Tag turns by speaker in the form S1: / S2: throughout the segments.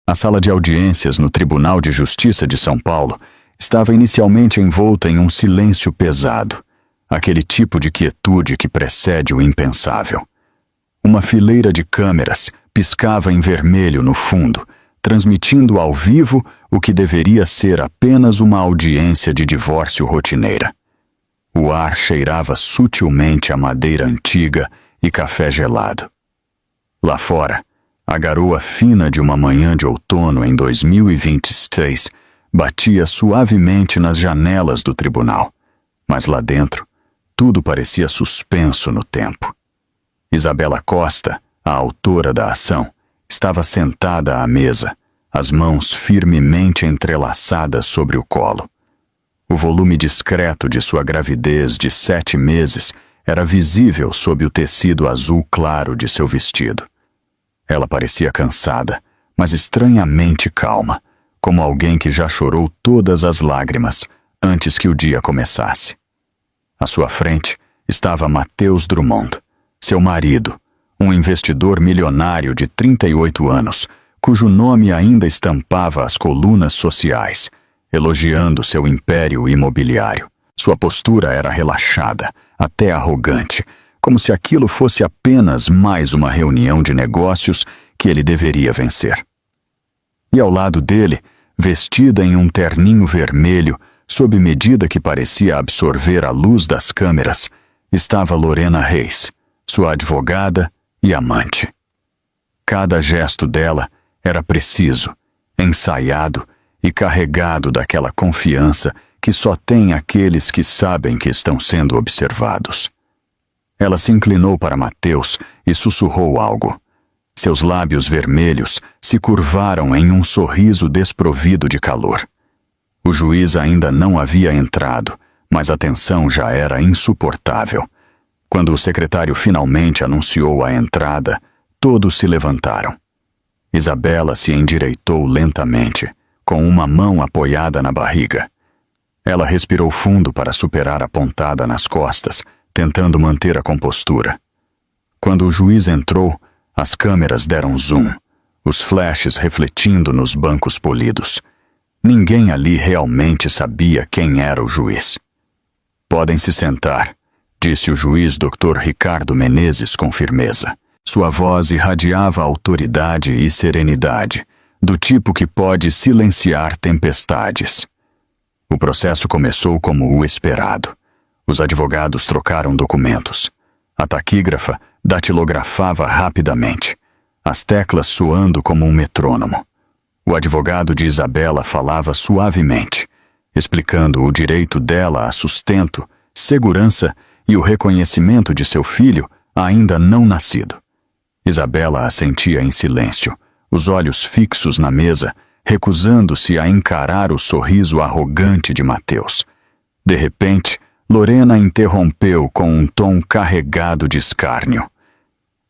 S1: A sala de audiências no Tribunal de Justiça de São Paulo estava inicialmente envolta em um silêncio pesado, aquele tipo de quietude que precede o impensável. Uma fileira de câmeras piscava em vermelho no fundo, transmitindo ao vivo o que deveria ser apenas uma audiência de divórcio rotineira. O ar cheirava sutilmente a madeira antiga e café gelado. Lá fora, a garoa fina de uma manhã de outono em 2023 batia suavemente nas janelas do tribunal, mas lá dentro, tudo parecia suspenso no tempo. Isabela Costa, a autora da ação, estava sentada à mesa, as mãos firmemente entrelaçadas sobre o colo. O volume discreto de sua gravidez de 7 meses era visível sob o tecido azul claro de seu vestido. Ela parecia cansada, mas estranhamente calma, como alguém que já chorou todas as lágrimas antes que o dia começasse. À sua frente estava Matheus Drummond, seu marido, um investidor milionário de 38 anos, cujo nome ainda estampava as colunas sociais, elogiando seu império imobiliário. Sua postura era relaxada, até arrogante, como se aquilo fosse apenas mais uma reunião de negócios que ele deveria vencer. E ao lado dele, vestida em um terninho vermelho, sob medida que parecia absorver a luz das câmeras, estava Lorena Reis, sua advogada e amante. Cada gesto dela era preciso, ensaiado e carregado daquela confiança que só tem aqueles que sabem que estão sendo observados. Ela se inclinou para Matheus e sussurrou algo. Seus lábios vermelhos se curvaram em um sorriso desprovido de calor. O juiz ainda não havia entrado, mas a tensão já era insuportável. Quando o secretário finalmente anunciou a entrada, todos se levantaram. Isabela se endireitou lentamente, com uma mão apoiada na barriga. Ela respirou fundo para superar a pontada nas costas, tentando manter a compostura. Quando o juiz entrou, as câmeras deram zoom, os flashes refletindo nos bancos polidos. Ninguém ali realmente sabia quem era o juiz. "Podem se sentar", disse o juiz Dr. Ricardo Menezes com firmeza. Sua voz irradiava autoridade e serenidade, do tipo que pode silenciar tempestades. O processo começou como o esperado. Os advogados trocaram documentos. A taquígrafa datilografava rapidamente, as teclas soando como um metrônomo. O advogado de Isabela falava suavemente, explicando o direito dela a sustento, segurança e o reconhecimento de seu filho ainda não nascido. Isabela assentia em silêncio, os olhos fixos na mesa, recusando-se a encarar o sorriso arrogante de Matheus. De repente, Lorena interrompeu com um tom carregado de escárnio.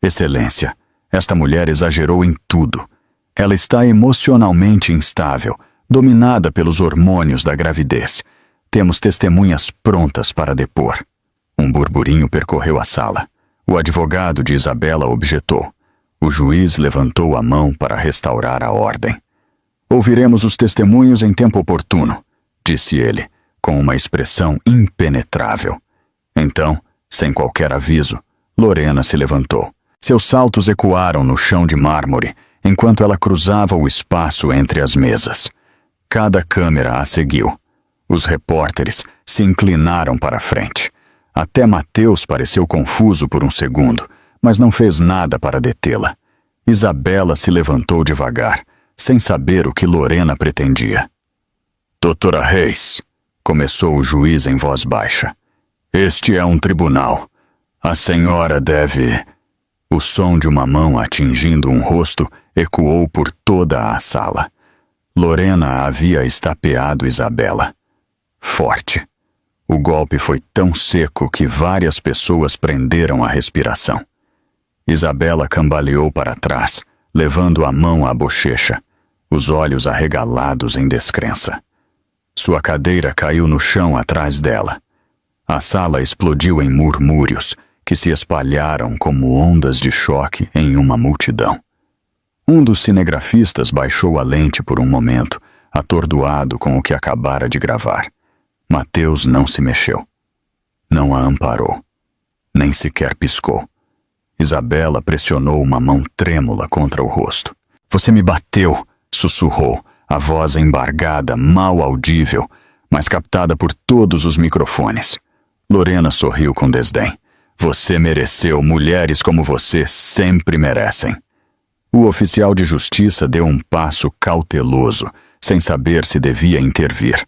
S1: "Excelência, esta mulher exagerou em tudo. Ela está emocionalmente instável, dominada pelos hormônios da gravidez. Temos testemunhas prontas para depor." Um burburinho percorreu a sala. O advogado de Isabela objetou. O juiz levantou a mão para restaurar a ordem. "Ouviremos os testemunhos em tempo oportuno", disse ele, com uma expressão impenetrável. Então, sem qualquer aviso, Lorena se levantou. Seus saltos ecoaram no chão de mármore, enquanto ela cruzava o espaço entre as mesas. Cada câmera a seguiu. Os repórteres se inclinaram para a frente. Até Matheus pareceu confuso por um segundo, mas não fez nada para detê-la. Isabela se levantou devagar, sem saber o que Lorena pretendia. "Doutora Reis", começou o juiz em voz baixa, "este é um tribunal. A senhora deve..." O som de uma mão atingindo um rosto ecoou por toda a sala. Lorena havia estapeado Isabela. Forte. O golpe foi tão seco que várias pessoas prenderam a respiração. Isabela cambaleou para trás, levando a mão à bochecha, os olhos arregalados em descrença. Sua cadeira caiu no chão atrás dela. A sala explodiu em murmúrios que se espalharam como ondas de choque em uma multidão. Um dos cinegrafistas baixou a lente por um momento, atordoado com o que acabara de gravar. Mateus não se mexeu. Não a amparou. Nem sequer piscou. Isabela pressionou uma mão trêmula contra o rosto. "Você me bateu", sussurrou, a voz embargada, mal audível, mas captada por todos os microfones. Lorena sorriu com desdém. "Você mereceu, mulheres como você sempre merecem." O oficial de justiça deu um passo cauteloso, sem saber se devia intervir.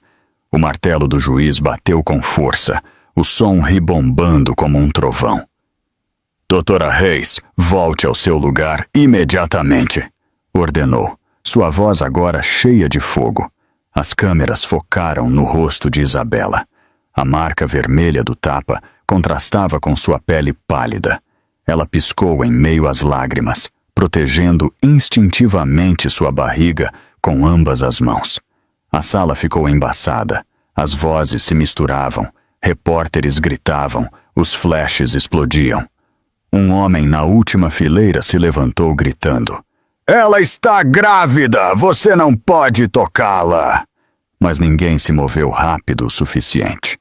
S1: O martelo do juiz bateu com força, o som ribombando como um trovão. "Doutora Reis, volte ao seu lugar imediatamente", ordenou, sua voz agora cheia de fogo. As câmeras focaram no rosto de Isabela. A marca vermelha do tapa contrastava com sua pele pálida. Ela piscou em meio às lágrimas, protegendo instintivamente sua barriga com ambas as mãos. A sala ficou embaçada. As vozes se misturavam, repórteres gritavam, os flashes explodiam. Um homem na última fileira se levantou gritando: "Ela está grávida! Você não pode tocá-la!" Mas ninguém se moveu rápido o suficiente.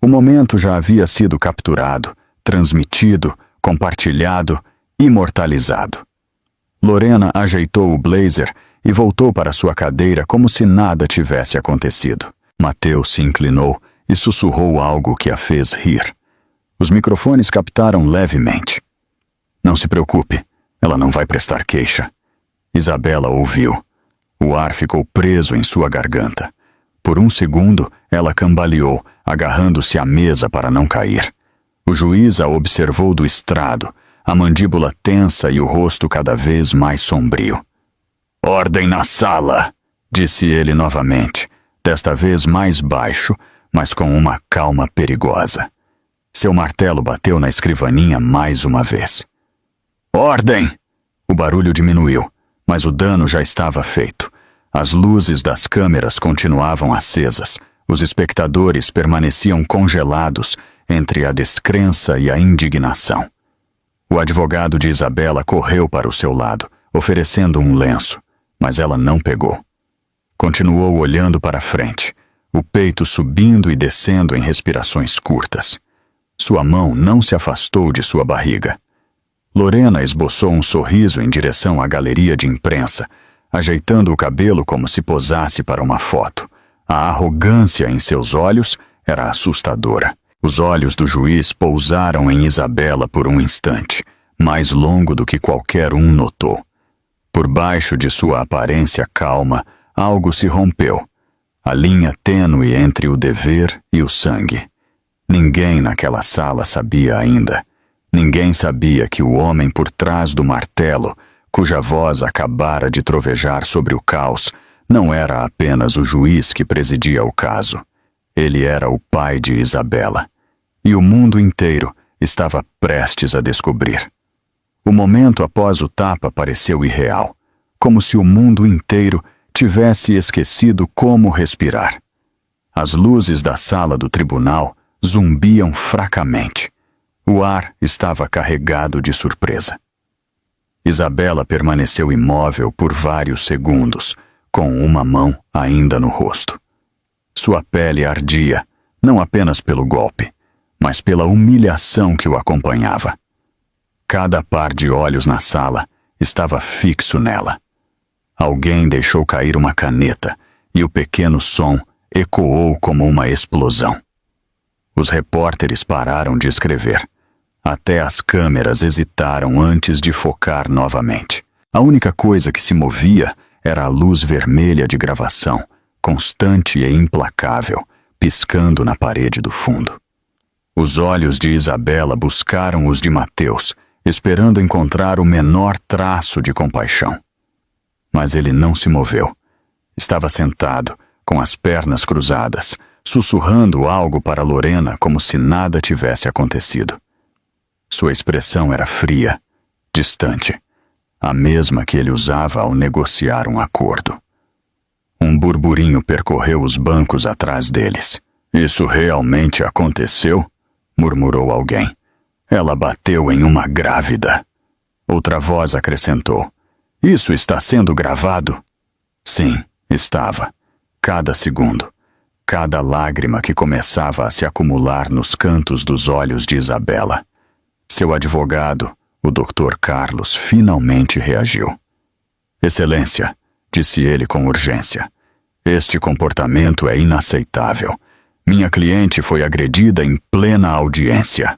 S1: O momento já havia sido capturado, transmitido, compartilhado, imortalizado. Lorena ajeitou o blazer e voltou para sua cadeira como se nada tivesse acontecido. Mateus se inclinou e sussurrou algo que a fez rir. Os microfones captaram levemente. "Não se preocupe, ela não vai prestar queixa." Isabela ouviu. O ar ficou preso em sua garganta. Por um segundo, ela cambaleou, agarrando-se à mesa para não cair. O juiz a observou do estrado, a mandíbula tensa e o rosto cada vez mais sombrio. "Ordem na sala", disse ele novamente, desta vez mais baixo, mas com uma calma perigosa. Seu martelo bateu na escrivaninha mais uma vez. "Ordem!" O barulho diminuiu, mas o dano já estava feito. As luzes das câmeras continuavam acesas. Os espectadores permaneciam congelados entre a descrença e a indignação. O advogado de Isabela correu para o seu lado, oferecendo um lenço, mas ela não pegou. Continuou olhando para frente, o peito subindo e descendo em respirações curtas. Sua mão não se afastou de sua barriga. Lorena esboçou um sorriso em direção à galeria de imprensa, ajeitando o cabelo como se posasse para uma foto. A arrogância em seus olhos era assustadora. Os olhos do juiz pousaram em Isabela por um instante, mais longo do que qualquer um notou. Por baixo de sua aparência calma, algo se rompeu. A linha tênue entre o dever e o sangue. Ninguém naquela sala sabia ainda. Ninguém sabia que o homem por trás do martelo, cuja voz acabara de trovejar sobre o caos, não era apenas o juiz que presidia o caso. Ele era o pai de Isabela. E o mundo inteiro estava prestes a descobrir. O momento após o tapa pareceu irreal, como se o mundo inteiro tivesse esquecido como respirar. As luzes da sala do tribunal zumbiam fracamente. O ar estava carregado de surpresa. Isabela permaneceu imóvel por vários segundos, com uma mão ainda no rosto. Sua pele ardia, não apenas pelo golpe, mas pela humilhação que o acompanhava. Cada par de olhos na sala estava fixo nela. Alguém deixou cair uma caneta e o pequeno som ecoou como uma explosão. Os repórteres pararam de escrever. Até as câmeras hesitaram antes de focar novamente. A única coisa que se movia era a luz vermelha de gravação, constante e implacável, piscando na parede do fundo. Os olhos de Isabela buscaram os de Mateus, esperando encontrar o menor traço de compaixão. Mas ele não se moveu. Estava sentado, com as pernas cruzadas, sussurrando algo para Lorena como se nada tivesse acontecido. Sua expressão era fria, distante, a mesma que ele usava ao negociar um acordo. Um burburinho percorreu os bancos atrás deles. "Isso realmente aconteceu?" murmurou alguém. "Ela bateu em uma grávida." Outra voz acrescentou: Isso está sendo gravado? Sim, estava. Cada segundo. Cada lágrima que começava a se acumular nos cantos dos olhos de Isabela. Seu advogado, o Dr. Carlos, finalmente reagiu. Excelência, disse ele com urgência. Este comportamento é inaceitável. Minha cliente foi agredida em plena audiência.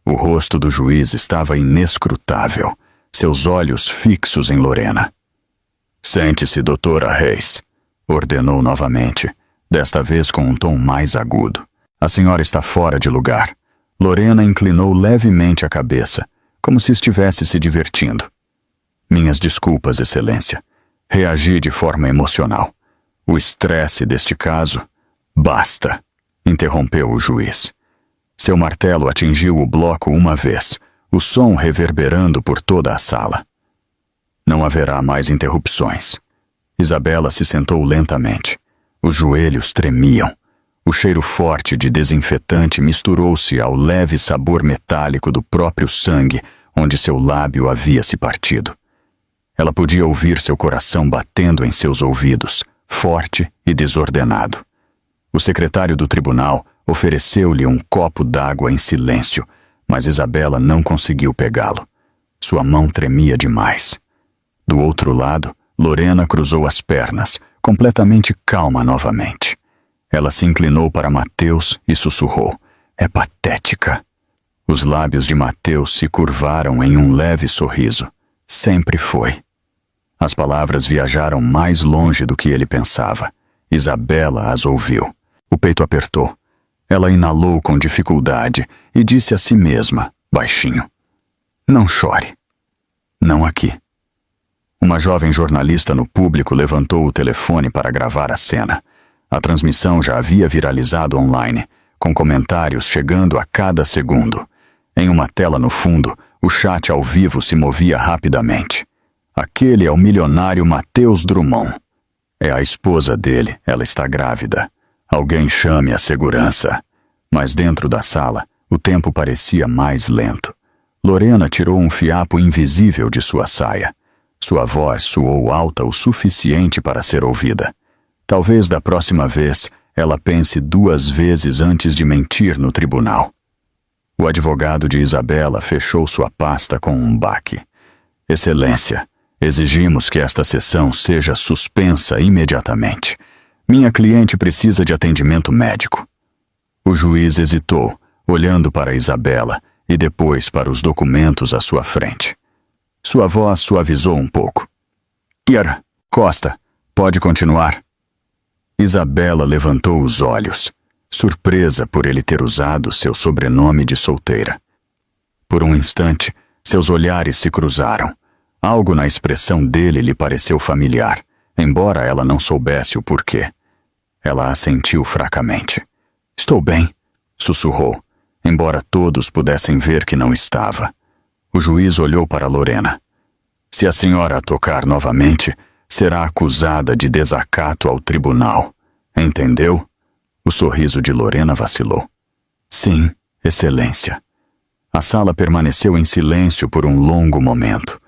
S1: O rosto do juiz estava inescrutável, seus olhos fixos em Lorena. Sente-se, doutora Reis, ordenou novamente, desta vez com um tom mais agudo. A senhora está fora de lugar. Lorena inclinou levemente a cabeça, como se estivesse se divertindo. Minhas desculpas, excelência. Reagi de forma emocional. O estresse deste caso... Basta, interrompeu o juiz. Seu martelo atingiu o bloco uma vez, o som reverberando por toda a sala. Não haverá mais interrupções. Isabela se sentou lentamente. Os joelhos tremiam. O cheiro forte de desinfetante misturou-se ao leve sabor metálico do próprio sangue, onde seu lábio havia se partido. Ela podia ouvir seu coração batendo em seus ouvidos, forte e desordenado. O secretário do tribunal ofereceu-lhe um copo d'água em silêncio, mas Isabela não conseguiu pegá-lo. Sua mão tremia demais. Do outro lado, Lorena cruzou as pernas, completamente calma novamente. Ela se inclinou para Mateus e sussurrou. É patética. Os lábios de Mateus se curvaram em um leve sorriso. Sempre foi. As palavras viajaram mais longe do que ele pensava. Isabela as ouviu. O peito apertou. Ela inalou com dificuldade e disse a si mesma, baixinho. Não chore. Não aqui. Uma jovem jornalista no público levantou o telefone para gravar a cena. A transmissão já havia viralizado online, com comentários chegando a cada segundo. Em uma tela no fundo, o chat ao vivo se movia rapidamente. Aquele é o milionário Mateus Drummond. É a esposa dele, ela está grávida. Alguém chame a segurança. Mas dentro da sala, o tempo parecia mais lento. Lorena tirou um fiapo invisível de sua saia. Sua voz soou alta o suficiente para ser ouvida. Talvez da próxima vez ela pense 2 vezes antes de mentir no tribunal. O advogado de Isabela fechou sua pasta com um baque. Excelência, exigimos que esta sessão seja suspensa imediatamente. Minha cliente precisa de atendimento médico. O juiz hesitou, olhando para Isabela e depois para os documentos à sua frente. Sua voz suavizou um pouco. Yara, Costa, pode continuar? Isabela levantou os olhos, surpresa por ele ter usado seu sobrenome de solteira. Por um instante, seus olhares se cruzaram. Algo na expressão dele lhe pareceu familiar, embora ela não soubesse o porquê. Ela assentiu fracamente. Estou bem, sussurrou, embora todos pudessem ver que não estava. O juiz olhou para Lorena. Se a senhora tocar novamente, será acusada de desacato ao tribunal. Entendeu? O sorriso de Lorena vacilou. Sim, excelência. A sala permaneceu em silêncio por um longo momento.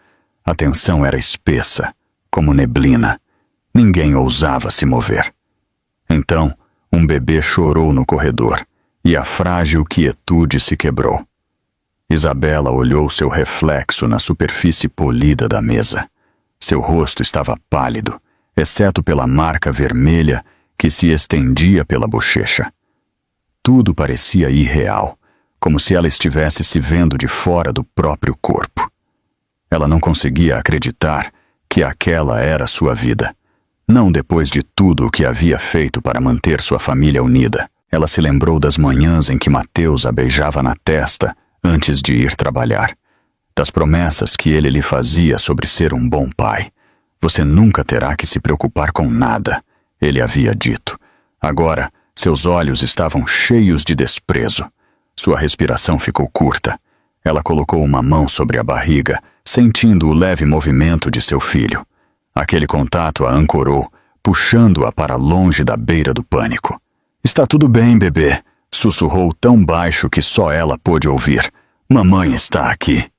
S1: A tensão era espessa, como neblina. Ninguém ousava se mover. Então, um bebê chorou no corredor, e a frágil quietude se quebrou. Isabela olhou seu reflexo na superfície polida da mesa. Seu rosto estava pálido, exceto pela marca vermelha que se estendia pela bochecha. Tudo parecia irreal, como se ela estivesse se vendo de fora do próprio corpo. Ela não conseguia acreditar que aquela era sua vida. Não depois de tudo o que havia feito para manter sua família unida. Ela se lembrou das manhãs em que Mateus a beijava na testa antes de ir trabalhar. Das promessas que ele lhe fazia sobre ser um bom pai. Você nunca terá que se preocupar com nada, ele havia dito. Agora, seus olhos estavam cheios de desprezo. Sua respiração ficou curta. Ela colocou uma mão sobre a barriga, sentindo o leve movimento de seu filho. Aquele contato a ancorou, puxando-a para longe da beira do pânico. Está tudo bem, bebê, sussurrou tão baixo que só ela pôde ouvir. Mamãe está aqui.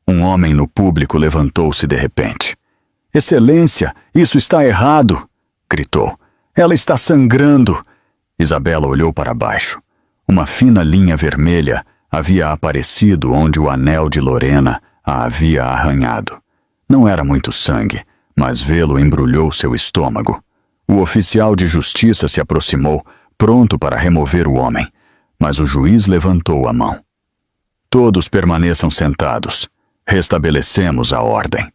S1: Um homem no público levantou-se de repente. Excelência, isso está errado! Gritou. Ela está sangrando! Isabela olhou para baixo. Uma fina linha vermelha havia aparecido onde o anel de Lorena a havia arranhado. Não era muito sangue, mas vê-lo embrulhou seu estômago. O oficial de justiça se aproximou, pronto para remover o homem, mas o juiz levantou a mão. Todos permaneçam sentados. Restabelecemos a ordem.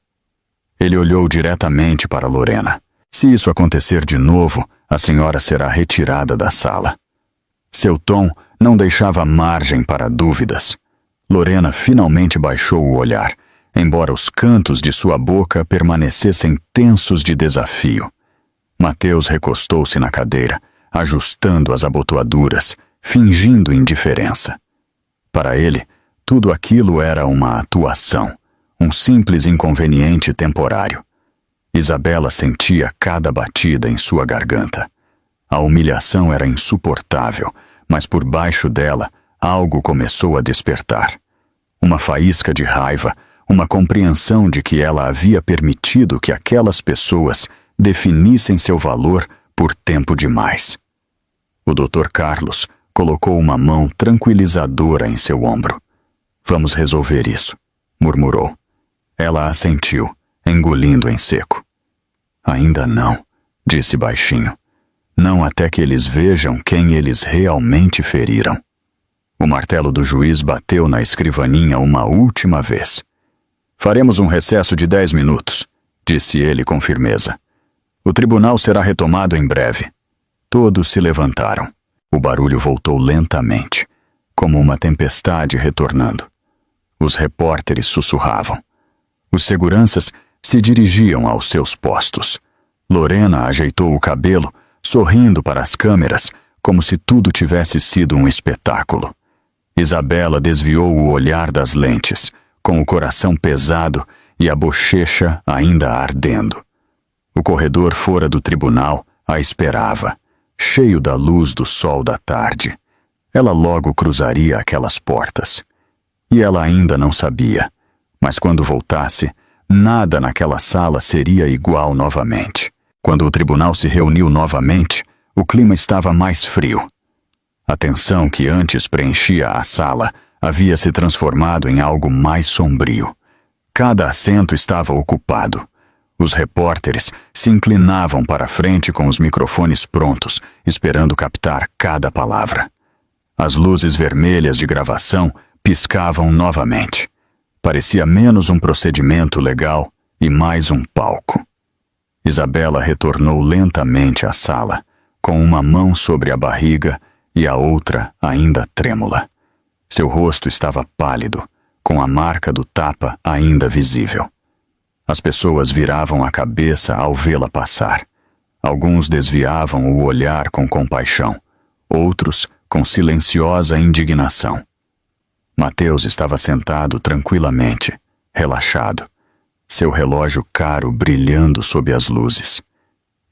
S1: Ele olhou diretamente para Lorena. Se isso acontecer de novo, a senhora será retirada da sala. Seu tom não deixava margem para dúvidas. Lorena finalmente baixou o olhar, embora os cantos de sua boca permanecessem tensos de desafio. Mateus recostou-se na cadeira, ajustando as abotoaduras, fingindo indiferença. Para ele, tudo aquilo era uma atuação, um simples inconveniente temporário. Isabela sentia cada batida em sua garganta. A humilhação era insuportável, mas por baixo dela, algo começou a despertar. Uma faísca de raiva, uma compreensão de que ela havia permitido que aquelas pessoas definissem seu valor por tempo demais. O Dr. Carlos colocou uma mão tranquilizadora em seu ombro. Vamos resolver isso, murmurou. Ela assentiu, engolindo em seco. Ainda não, disse baixinho. Não até que eles vejam quem eles realmente feriram. O martelo do juiz bateu na escrivaninha uma última vez. Faremos um recesso de 10 minutos, disse ele com firmeza. O tribunal será retomado em breve. Todos se levantaram. O barulho voltou lentamente, como uma tempestade retornando. Os repórteres sussurravam. Os seguranças se dirigiam aos seus postos. Lorena ajeitou o cabelo, sorrindo para as câmeras, como se tudo tivesse sido um espetáculo. Isabela desviou o olhar das lentes, com o coração pesado e a bochecha ainda ardendo. O corredor fora do tribunal a esperava, cheio da luz do sol da tarde. Ela logo cruzaria aquelas portas. E ela ainda não sabia, mas quando voltasse, nada naquela sala seria igual novamente. Quando o tribunal se reuniu novamente, o clima estava mais frio. A tensão que antes preenchia a sala havia se transformado em algo mais sombrio. Cada assento estava ocupado. Os repórteres se inclinavam para a frente com os microfones prontos, esperando captar cada palavra. As luzes vermelhas de gravação piscavam novamente. Parecia menos um procedimento legal e mais um palco. Isabela retornou lentamente à sala, com uma mão sobre a barriga e a outra ainda trêmula. Seu rosto estava pálido, com a marca do tapa ainda visível. As pessoas viravam a cabeça ao vê-la passar. Alguns desviavam o olhar com compaixão, outros com silenciosa indignação. Mateus estava sentado tranquilamente, relaxado, seu relógio caro brilhando sob as luzes.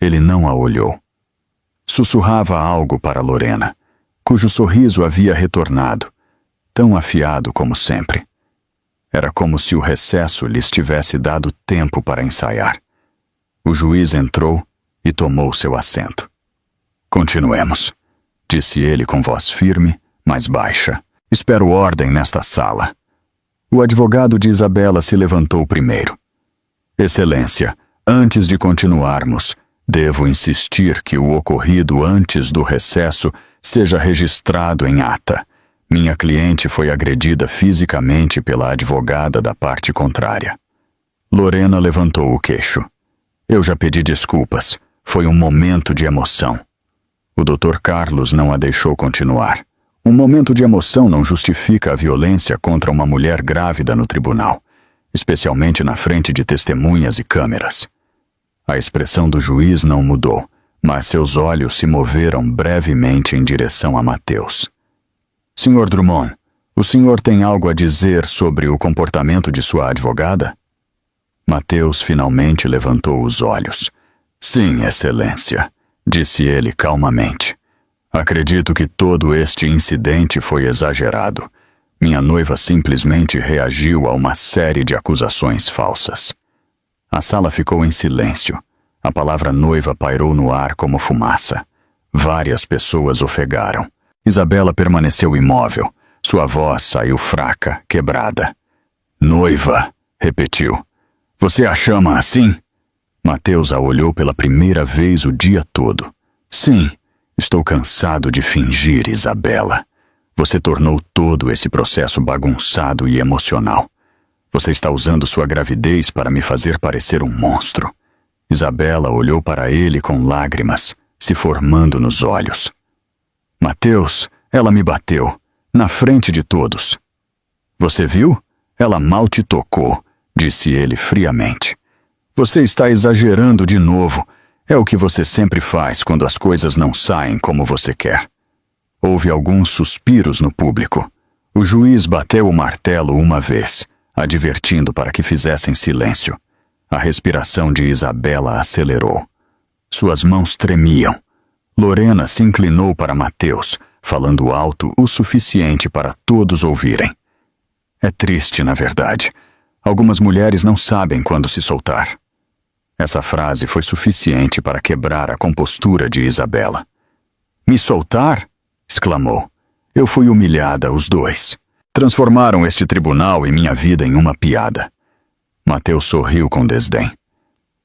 S1: Ele não a olhou. Sussurrava algo para Lorena, cujo sorriso havia retornado, tão afiado como sempre. Era como se o recesso lhes tivesse dado tempo para ensaiar. O juiz entrou e tomou seu assento. Continuemos, disse ele com voz firme, mas baixa. Espero ordem nesta sala. O advogado de Isabela se levantou primeiro. Excelência, antes de continuarmos, devo insistir que o ocorrido antes do recesso seja registrado em ata. Minha cliente foi agredida fisicamente pela advogada da parte contrária. Lorena levantou o queixo. Eu já pedi desculpas. Foi um momento de emoção. O Dr. Carlos não a deixou continuar. Um momento de emoção não justifica a violência contra uma mulher grávida no tribunal, especialmente na frente de testemunhas e câmeras. A expressão do juiz não mudou, mas seus olhos se moveram brevemente em direção a Mateus. Sr. Drummond, o senhor tem algo a dizer sobre o comportamento de sua advogada? Mateus finalmente levantou os olhos. Sim, excelência, disse ele calmamente. Acredito que todo este incidente foi exagerado. Minha noiva simplesmente reagiu a uma série de acusações falsas. A sala ficou em silêncio. A palavra noiva pairou no ar como fumaça. Várias pessoas ofegaram. Isabela permaneceu imóvel. Sua voz saiu fraca, quebrada. Noiva, repetiu. Você a chama assim? Mateus a olhou pela primeira vez o dia todo. Sim, estou cansado de fingir, Isabela. Você tornou todo esse processo bagunçado e emocional. Você está usando sua gravidez para me fazer parecer um monstro. Isabela olhou para ele com lágrimas se formando nos olhos. Mateus, ela me bateu, na frente de todos. Você viu? Ela mal te tocou, disse ele friamente. Você está exagerando de novo. É o que você sempre faz quando as coisas não saem como você quer. Houve alguns suspiros no público. O juiz bateu o martelo uma vez, advertindo para que fizessem silêncio. A respiração de Isabela acelerou. Suas mãos tremiam. Lorena se inclinou para Mateus, falando alto o suficiente para todos ouvirem. É triste, na verdade. Algumas mulheres não sabem quando se soltar. Essa frase foi suficiente para quebrar a compostura de Isabela. Me soltar? Exclamou. Eu fui humilhada, os dois. Transformaram este tribunal e minha vida em uma piada. Mateus sorriu com desdém.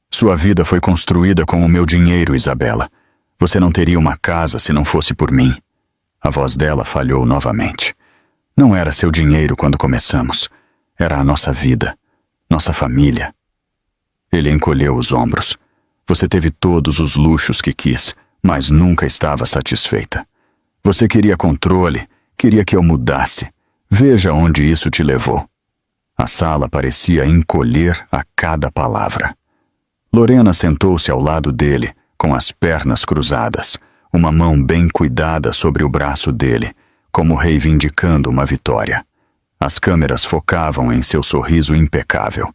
S1: Sua vida foi construída com o meu dinheiro, Isabela. Você não teria uma casa se não fosse por mim. A voz dela falhou novamente. Não era seu dinheiro quando começamos. Era a nossa vida, nossa família. Ele encolheu os ombros. Você teve todos os luxos que quis, mas nunca estava satisfeita. Você queria controle, queria que eu mudasse. Veja onde isso te levou. A sala parecia encolher a cada palavra. Lorena sentou-se ao lado dele, com as pernas cruzadas, uma mão bem cuidada sobre o braço dele, como reivindicando uma vitória. As câmeras focavam em seu sorriso impecável.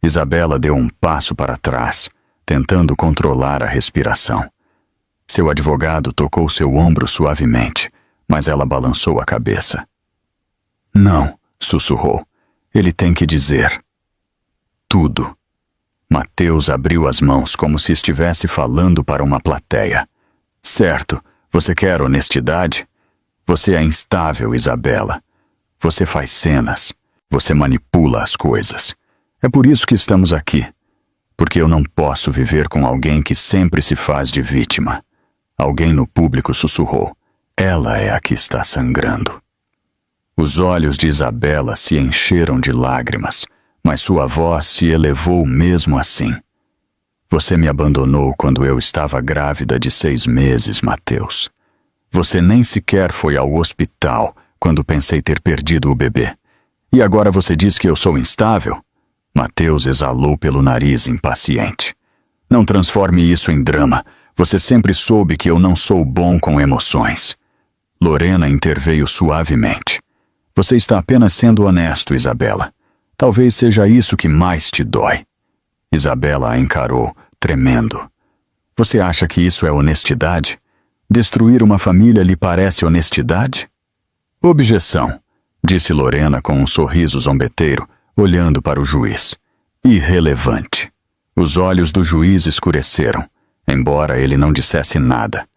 S1: Isabela deu um passo para trás, tentando controlar a respiração. Seu advogado tocou seu ombro suavemente, mas ela balançou a cabeça. Não, sussurrou. Ele tem que dizer. Tudo. Mateus abriu as mãos como se estivesse falando para uma plateia. Certo, você quer honestidade? Você é instável, Isabela. Você faz cenas. Você manipula as coisas. É por isso que estamos aqui. Porque eu não posso viver com alguém que sempre se faz de vítima. Alguém no público sussurrou. Ela é a que está sangrando. Os olhos de Isabela se encheram de lágrimas, mas sua voz se elevou mesmo assim. Você me abandonou quando eu estava grávida de 6 meses, Mateus. Você nem sequer foi ao hospital quando pensei ter perdido o bebê. E agora você diz que eu sou instável? Mateus exalou pelo nariz impaciente. Não transforme isso em drama. Você sempre soube que eu não sou bom com emoções. Lorena interveio suavemente. Você está apenas sendo honesto, Isabela. Talvez seja isso que mais te dói. Isabela a encarou, tremendo. Você acha que isso é honestidade? Destruir uma família lhe parece honestidade? Objeção, disse Lorena com um sorriso zombeteiro, olhando para o juiz. Irrelevante. Os olhos do juiz escureceram, embora ele não dissesse nada.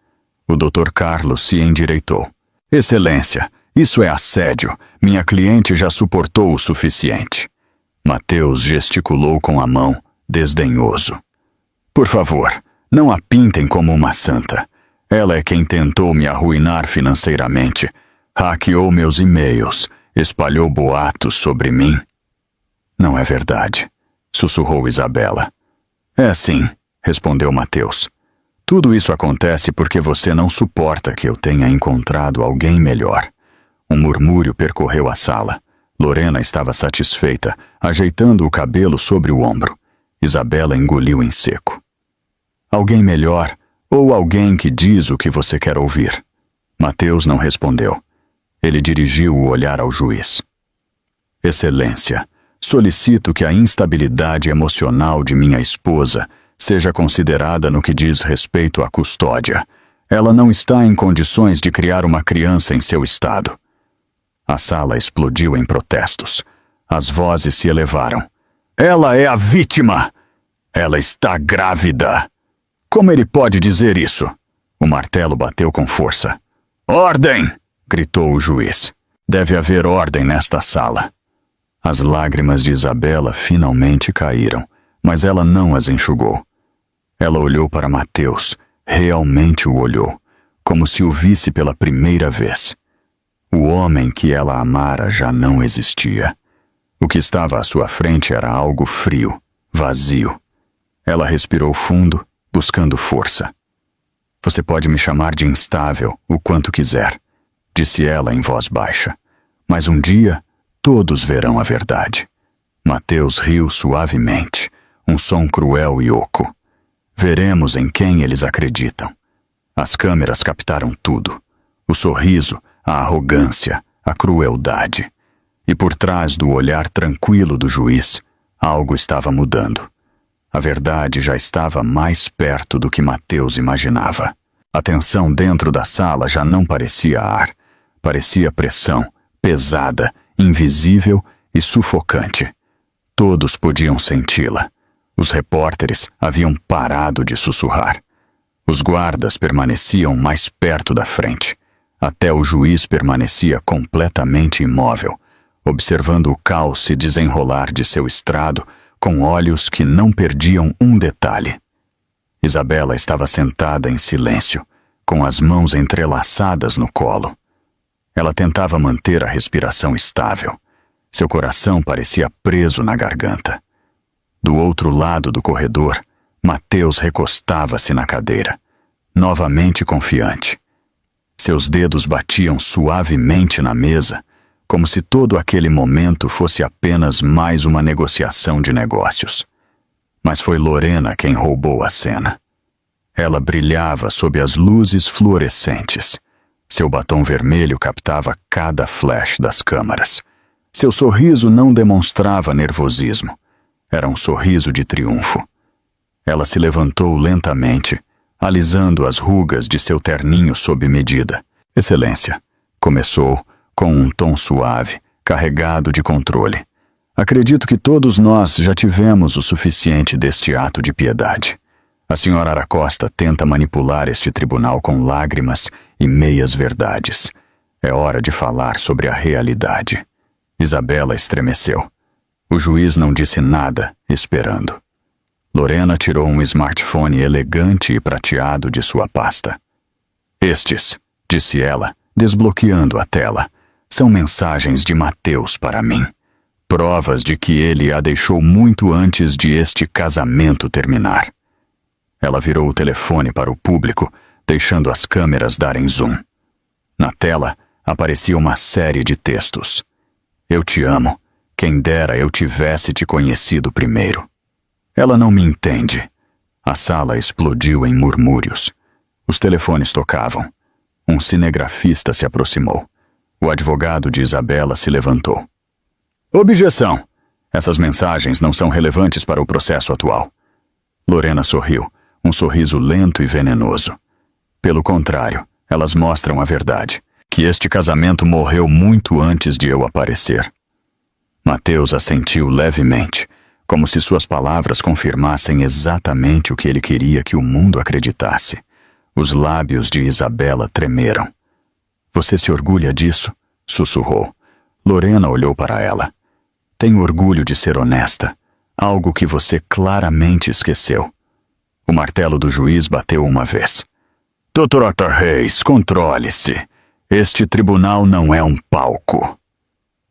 S1: O Dr. Carlos se endireitou. Excelência, isso é assédio. Minha cliente já suportou o suficiente. Mateus gesticulou com a mão, desdenhoso. Por favor, não a pintem como uma santa. Ela é quem tentou me arruinar financeiramente, hackeou meus e-mails, espalhou boatos sobre mim. Não é verdade, sussurrou Isabela. É sim, respondeu Mateus. Tudo isso acontece porque você não suporta que eu tenha encontrado alguém melhor. Um murmúrio percorreu a sala. Lorena estava satisfeita, ajeitando o cabelo sobre o ombro. Isabela engoliu em seco. Alguém melhor, ou alguém que diz o que você quer ouvir? Mateus não respondeu. Ele dirigiu o olhar ao juiz. Excelência, solicito que a instabilidade emocional de minha esposa seja considerada no que diz respeito à custódia. Ela não está em condições de criar uma criança em seu estado. A sala explodiu em protestos. As vozes se elevaram. Ela é a vítima! Ela está grávida! Como ele pode dizer isso? O martelo bateu com força. Ordem! Gritou o juiz. Deve haver ordem nesta sala. As lágrimas de Isabela finalmente caíram, mas ela não as enxugou. Ela olhou para Mateus, realmente o olhou, como se o visse pela primeira vez. O homem que ela amara já não existia. O que estava à sua frente era algo frio, vazio. Ela respirou fundo, buscando força. Você pode me chamar de instável o quanto quiser, disse ela em voz baixa. Mas um dia, todos verão a verdade. Mateus riu suavemente, um som cruel e oco. Veremos em quem eles acreditam. As câmeras captaram tudo. O sorriso, a arrogância, a crueldade. E por trás do olhar tranquilo do juiz, algo estava mudando. A verdade já estava mais perto do que Mateus imaginava. A tensão dentro da sala já não parecia ar. Parecia pressão, pesada, invisível e sufocante. Todos podiam senti-la. Os repórteres haviam parado de sussurrar. Os guardas permaneciam mais perto da frente. Até o juiz permanecia completamente imóvel, observando o caos se desenrolar de seu estrado com olhos que não perdiam um detalhe. Isabela estava sentada em silêncio, com as mãos entrelaçadas no colo. Ela tentava manter a respiração estável. Seu coração parecia preso na garganta. Do outro lado do corredor, Mateus recostava-se na cadeira, novamente confiante. Seus dedos batiam suavemente na mesa, como se todo aquele momento fosse apenas mais uma negociação de negócios. Mas foi Lorena quem roubou a cena. Ela brilhava sob as luzes fluorescentes. Seu batom vermelho captava cada flash das câmaras. Seu sorriso não demonstrava nervosismo. Era um sorriso de triunfo. Ela se levantou lentamente, alisando as rugas de seu terninho sob medida. Excelência, começou com um tom suave, carregado de controle. Acredito que todos nós já tivemos o suficiente deste ato de piedade. A senhora Aracosta tenta manipular este tribunal com lágrimas e meias-verdades. É hora de falar sobre a realidade. Isabela estremeceu. O juiz não disse nada, esperando. Lorena tirou um smartphone elegante e prateado de sua pasta. Estes, disse ela, desbloqueando a tela, são mensagens de Mateus para mim. Provas de que ele a deixou muito antes de este casamento terminar. Ela virou o telefone para o público, deixando as câmeras darem zoom. Na tela, aparecia uma série de textos. Eu te amo. Quem dera eu tivesse te conhecido primeiro. Ela não me entende. A sala explodiu em murmúrios. Os telefones tocavam. Um cinegrafista se aproximou. O advogado de Isabela se levantou. Objeção! Essas mensagens não são relevantes para o processo atual. Lorena sorriu, um sorriso lento e venenoso. Pelo contrário, elas mostram a verdade, que este casamento morreu muito antes de eu aparecer. Mateus assentiu levemente, como se suas palavras confirmassem exatamente o que ele queria que o mundo acreditasse. Os lábios de Isabela tremeram. Você se orgulha disso? Sussurrou. Lorena olhou para ela. Tenho orgulho de ser honesta, algo que você claramente esqueceu. O martelo do juiz bateu uma vez. Dr. Otto Reis, controle-se. Este tribunal não é um palco.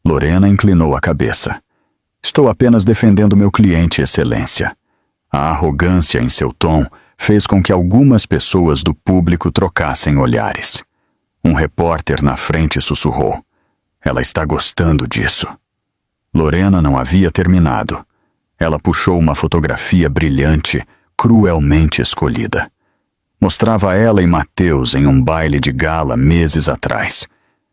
S1: Lorena inclinou a cabeça. Estou apenas defendendo meu cliente, Excelência. A arrogância em seu tom fez com que algumas pessoas do público trocassem olhares. Um repórter na frente sussurrou. Ela está gostando disso. Lorena não havia terminado. Ela puxou uma fotografia brilhante, cruelmente escolhida. Mostrava ela e Mateus em um baile de gala meses atrás.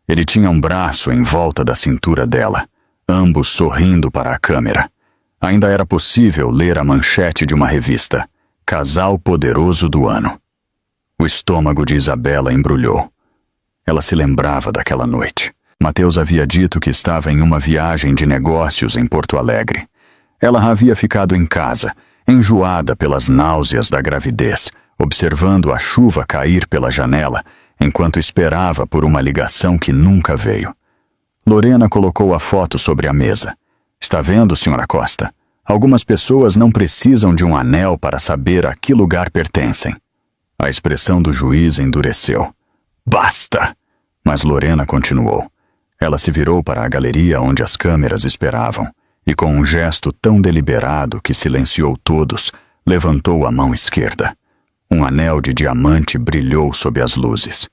S1: Ele tinha um braço em volta da cintura dela, ambos sorrindo para a câmera. Ainda era possível ler a manchete de uma revista, Casal Poderoso do Ano. O estômago de Isabela embrulhou. Ela se lembrava daquela noite. Mateus havia dito que estava em uma viagem de negócios em Porto Alegre. Ela havia ficado em casa, enjoada pelas náuseas da gravidez, observando a chuva cair pela janela, enquanto esperava por uma ligação que nunca veio. Lorena colocou a foto sobre a mesa. Está vendo, Sra. Costa? Algumas pessoas não precisam de um anel para saber a que lugar pertencem. A expressão do juiz endureceu. Basta! Mas Lorena continuou. Ela se virou para a galeria onde as câmeras esperavam e, com um gesto tão deliberado que silenciou todos, levantou a mão esquerda. Um anel de diamante brilhou sob as luzes.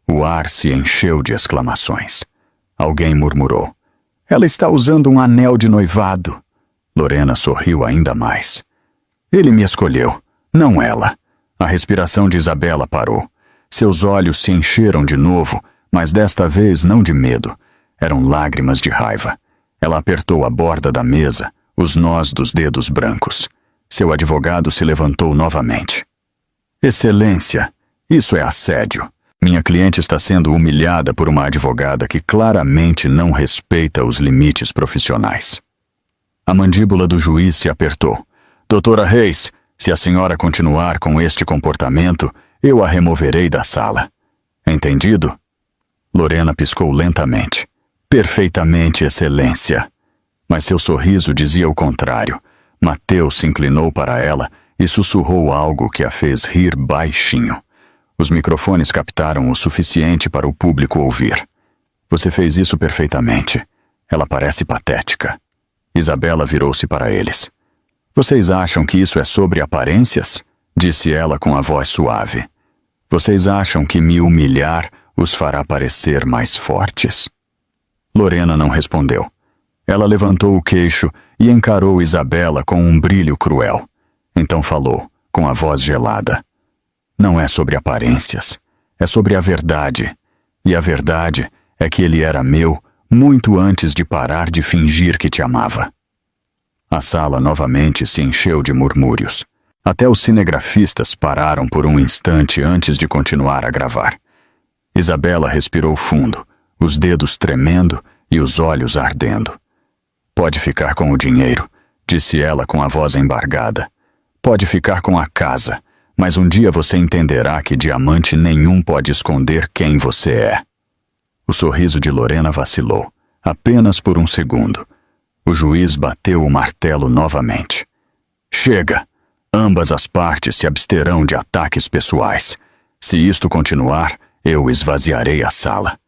S1: O ar se encheu de exclamações. Alguém murmurou. Ela está usando um anel de noivado. Lorena sorriu ainda mais. Ele me escolheu, não ela. A respiração de Isabela parou. Seus olhos se encheram de novo, mas desta vez não de medo. Eram lágrimas de raiva. Ela apertou a borda da mesa, os nós dos dedos brancos. Seu advogado se levantou novamente. Excelência, isso é assédio. Minha cliente está sendo humilhada por uma advogada que claramente não respeita os limites profissionais. A mandíbula do juiz se apertou. Doutora Reis, se a senhora continuar com este comportamento, eu a removerei da sala. Entendido? Lorena piscou lentamente. Perfeitamente, excelência. Mas seu sorriso dizia o contrário. Mateus se inclinou para ela e sussurrou algo que a fez rir baixinho. Os microfones captaram o suficiente para o público ouvir. Você fez isso perfeitamente. Ela parece patética. Isabela virou-se para eles. Vocês acham que isso é sobre aparências? Disse ela com a voz suave. Vocês acham que me humilhar os fará parecer mais fortes? Lorena não respondeu. Ela levantou o queixo e encarou Isabela com um brilho cruel. Então falou, com a voz gelada. Não é sobre aparências, é sobre a verdade. E a verdade é que ele era meu muito antes de parar de fingir que te amava. A sala novamente se encheu de murmúrios. Até os cinegrafistas pararam por um instante antes de continuar a gravar. Isabela respirou fundo, os dedos tremendo e os olhos ardendo. Pode ficar com o dinheiro, disse ela com a voz embargada. Pode ficar com a casa. Mas um dia você entenderá que diamante nenhum pode esconder quem você é. O sorriso de Lorena vacilou, apenas por um segundo. O juiz bateu o martelo novamente. Chega! Ambas as partes se absterão de ataques pessoais. Se isto continuar, eu esvaziarei a sala.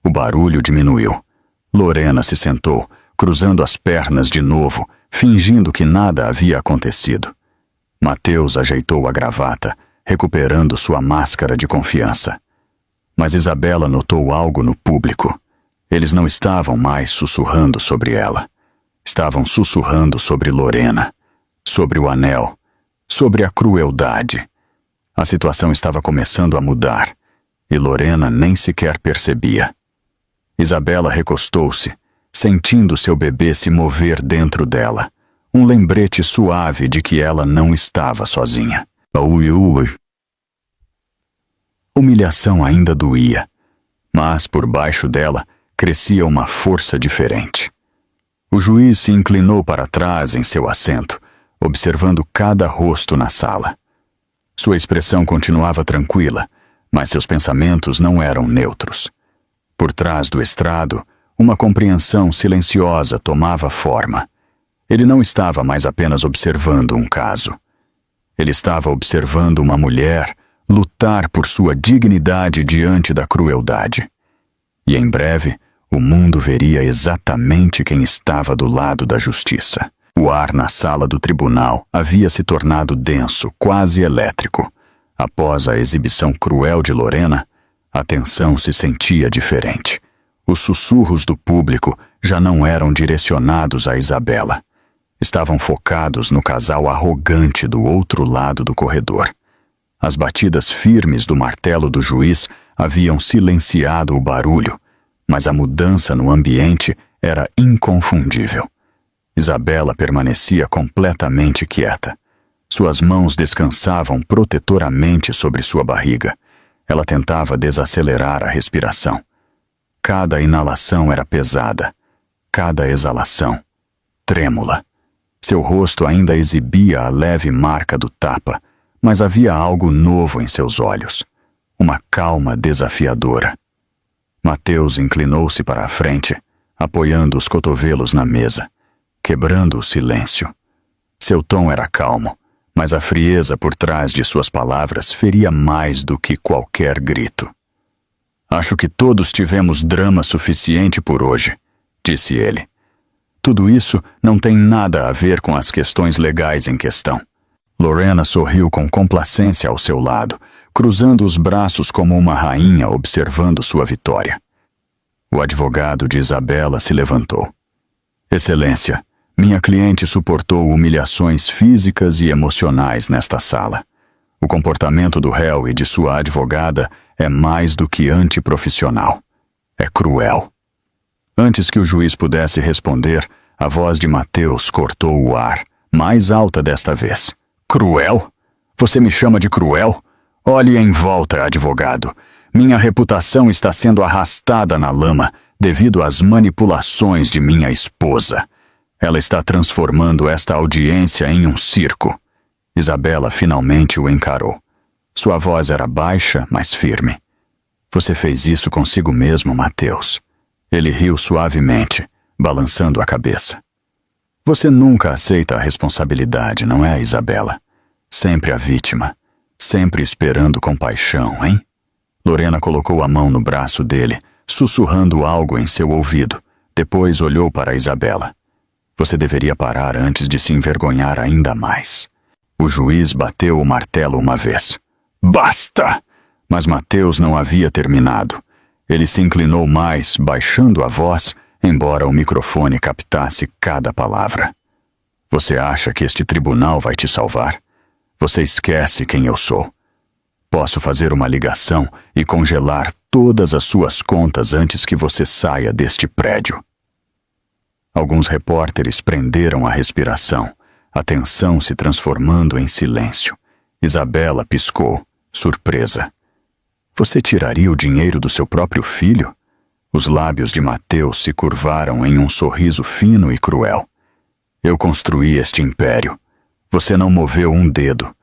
S1: O barulho diminuiu. Lorena se sentou, cruzando as pernas de novo, fingindo que nada havia acontecido. Mateus ajeitou a gravata, recuperando sua máscara de confiança. Mas Isabela notou algo no público. Eles não estavam mais sussurrando sobre ela. Estavam sussurrando sobre Lorena, sobre o anel, sobre a crueldade. A situação estava começando a mudar, e Lorena nem sequer percebia. Isabela recostou-se, sentindo seu bebê se mover dentro dela. Um lembrete suave de que ela não estava sozinha. Humilhação ainda doía, mas por baixo dela crescia uma força diferente. O juiz se inclinou para trás em seu assento, observando cada rosto na sala. Sua expressão continuava tranquila, mas seus pensamentos não eram neutros. Por trás do estrado, uma compreensão silenciosa tomava forma. Ele não estava mais apenas observando um caso. Ele estava observando uma mulher lutar por sua dignidade diante da crueldade. E em breve, o mundo veria exatamente quem estava do lado da justiça. O ar na sala do tribunal havia se tornado denso, quase elétrico. Após a exibição cruel de Lorena, a tensão se sentia diferente. Os sussurros do público já não eram direcionados a Isabela. Estavam focados no casal arrogante do outro lado do corredor. As batidas firmes do martelo do juiz haviam silenciado o barulho, mas a mudança no ambiente era inconfundível. Isabela permanecia completamente quieta. Suas mãos descansavam protetoramente sobre sua barriga. Ela tentava desacelerar a respiração. Cada inalação era pesada, cada exalação, trêmula. Seu rosto ainda exibia a leve marca do tapa, mas havia algo novo em seus olhos, uma calma desafiadora. Mateus inclinou-se para a frente, apoiando os cotovelos na mesa, quebrando o silêncio. Seu tom era calmo, mas a frieza por trás de suas palavras feria mais do que qualquer grito. Acho que todos tivemos drama suficiente por hoje, disse ele. Tudo isso não tem nada a ver com as questões legais em questão. Lorena sorriu com complacência ao seu lado, cruzando os braços como uma rainha observando sua vitória. O advogado de Isabela se levantou. Excelência, minha cliente suportou humilhações físicas e emocionais nesta sala. O comportamento do réu e de sua advogada é mais do que antiprofissional. É cruel. Antes que o juiz pudesse responder, a voz de Mateus cortou o ar, mais alta desta vez. Cruel? Você me chama de cruel? Olhe em volta, advogado. Minha reputação está sendo arrastada na lama devido às manipulações de minha esposa. Ela está transformando esta audiência em um circo. Isabela finalmente o encarou. Sua voz era baixa, mas firme. Você fez isso consigo mesmo, Mateus. Ele riu suavemente, balançando a cabeça. Você nunca aceita a responsabilidade, não é, Isabela? Sempre a vítima. Sempre esperando compaixão, hein? Lorena colocou a mão no braço dele, sussurrando algo em seu ouvido. Depois olhou para Isabela. Você deveria parar antes de se envergonhar ainda mais. O juiz bateu o martelo uma vez. Basta! Mas Mateus não havia terminado. Ele se inclinou mais, baixando a voz, embora o microfone captasse cada palavra. Você acha que este tribunal vai te salvar? Você esquece quem eu sou. Posso fazer uma ligação e congelar todas as suas contas antes que você saia deste prédio. Alguns repórteres prenderam a respiração, a tensão se transformando em silêncio. Isabela piscou, surpresa. Você tiraria o dinheiro do seu próprio filho? Os lábios de Mateus se curvaram em um sorriso fino e cruel. Eu construí este império. Você não moveu um dedo.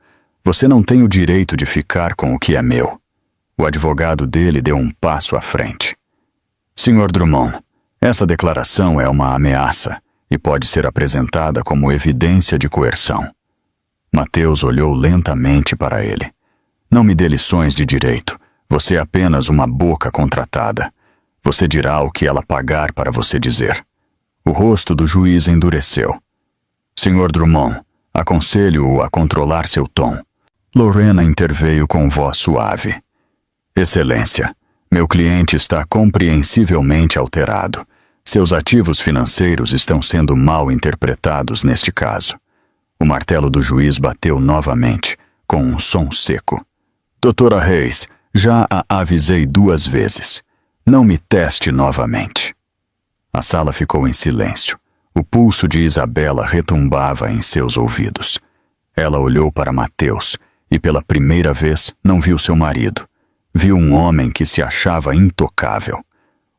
S1: Você não tem o direito de ficar com o que é meu. O advogado dele deu um passo à frente. Sr. Drummond, essa declaração é uma ameaça e pode ser apresentada como evidência de coerção. Mateus olhou lentamente para ele. Não me dê lições de direito. Você é apenas uma boca contratada. Você dirá o que ela pagar para você dizer. O rosto do juiz endureceu. Sr. Drummond, aconselho-o a controlar seu tom. Lorena interveio com voz suave. Excelência, meu cliente está compreensivelmente alterado. Seus ativos financeiros estão sendo mal interpretados neste caso. O martelo do juiz bateu novamente, com um som seco. Doutora Reis, já a avisei 2 vezes. Não me teste novamente. A sala ficou em silêncio. O pulso de Isabela retumbava em seus ouvidos. Ela olhou para Mateus e pela primeira vez não viu seu marido. Viu um homem que se achava intocável.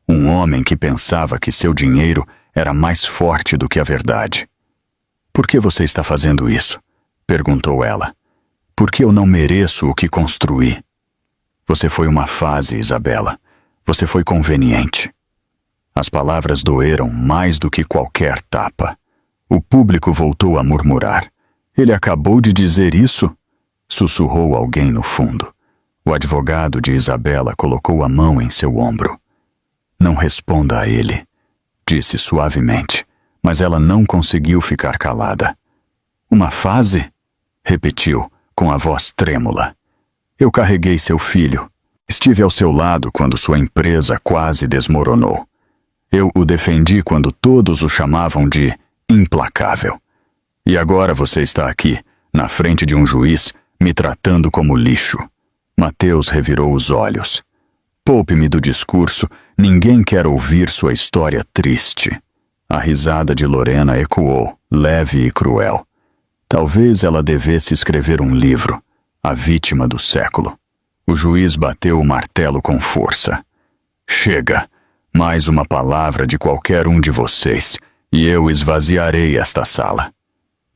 S1: Um homem que pensava que seu dinheiro era mais forte do que a verdade. Por que você está fazendo isso? Perguntou ela. Porque eu não mereço o que construí. Você foi uma fase, Isabela. Você foi conveniente. As palavras doeram mais do que qualquer tapa. O público voltou a murmurar. Ele acabou de dizer isso? Sussurrou alguém no fundo. O advogado de Isabela colocou a mão em seu ombro. Não responda a ele, disse suavemente, mas ela não conseguiu ficar calada. Uma fase? Repetiu, com a voz trêmula. Eu carreguei seu filho. Estive ao seu lado quando sua empresa quase desmoronou. Eu o defendi quando todos o chamavam de implacável. E agora você está aqui, na frente de um juiz, me tratando como lixo. Mateus revirou os olhos. Poupe-me do discurso, ninguém quer ouvir sua história triste. A risada de Lorena ecoou, leve e cruel. Talvez ela devesse escrever um livro, A Vítima do Século. O juiz bateu o martelo com força. Chega! Mais uma palavra de qualquer um de vocês, e eu esvaziarei esta sala.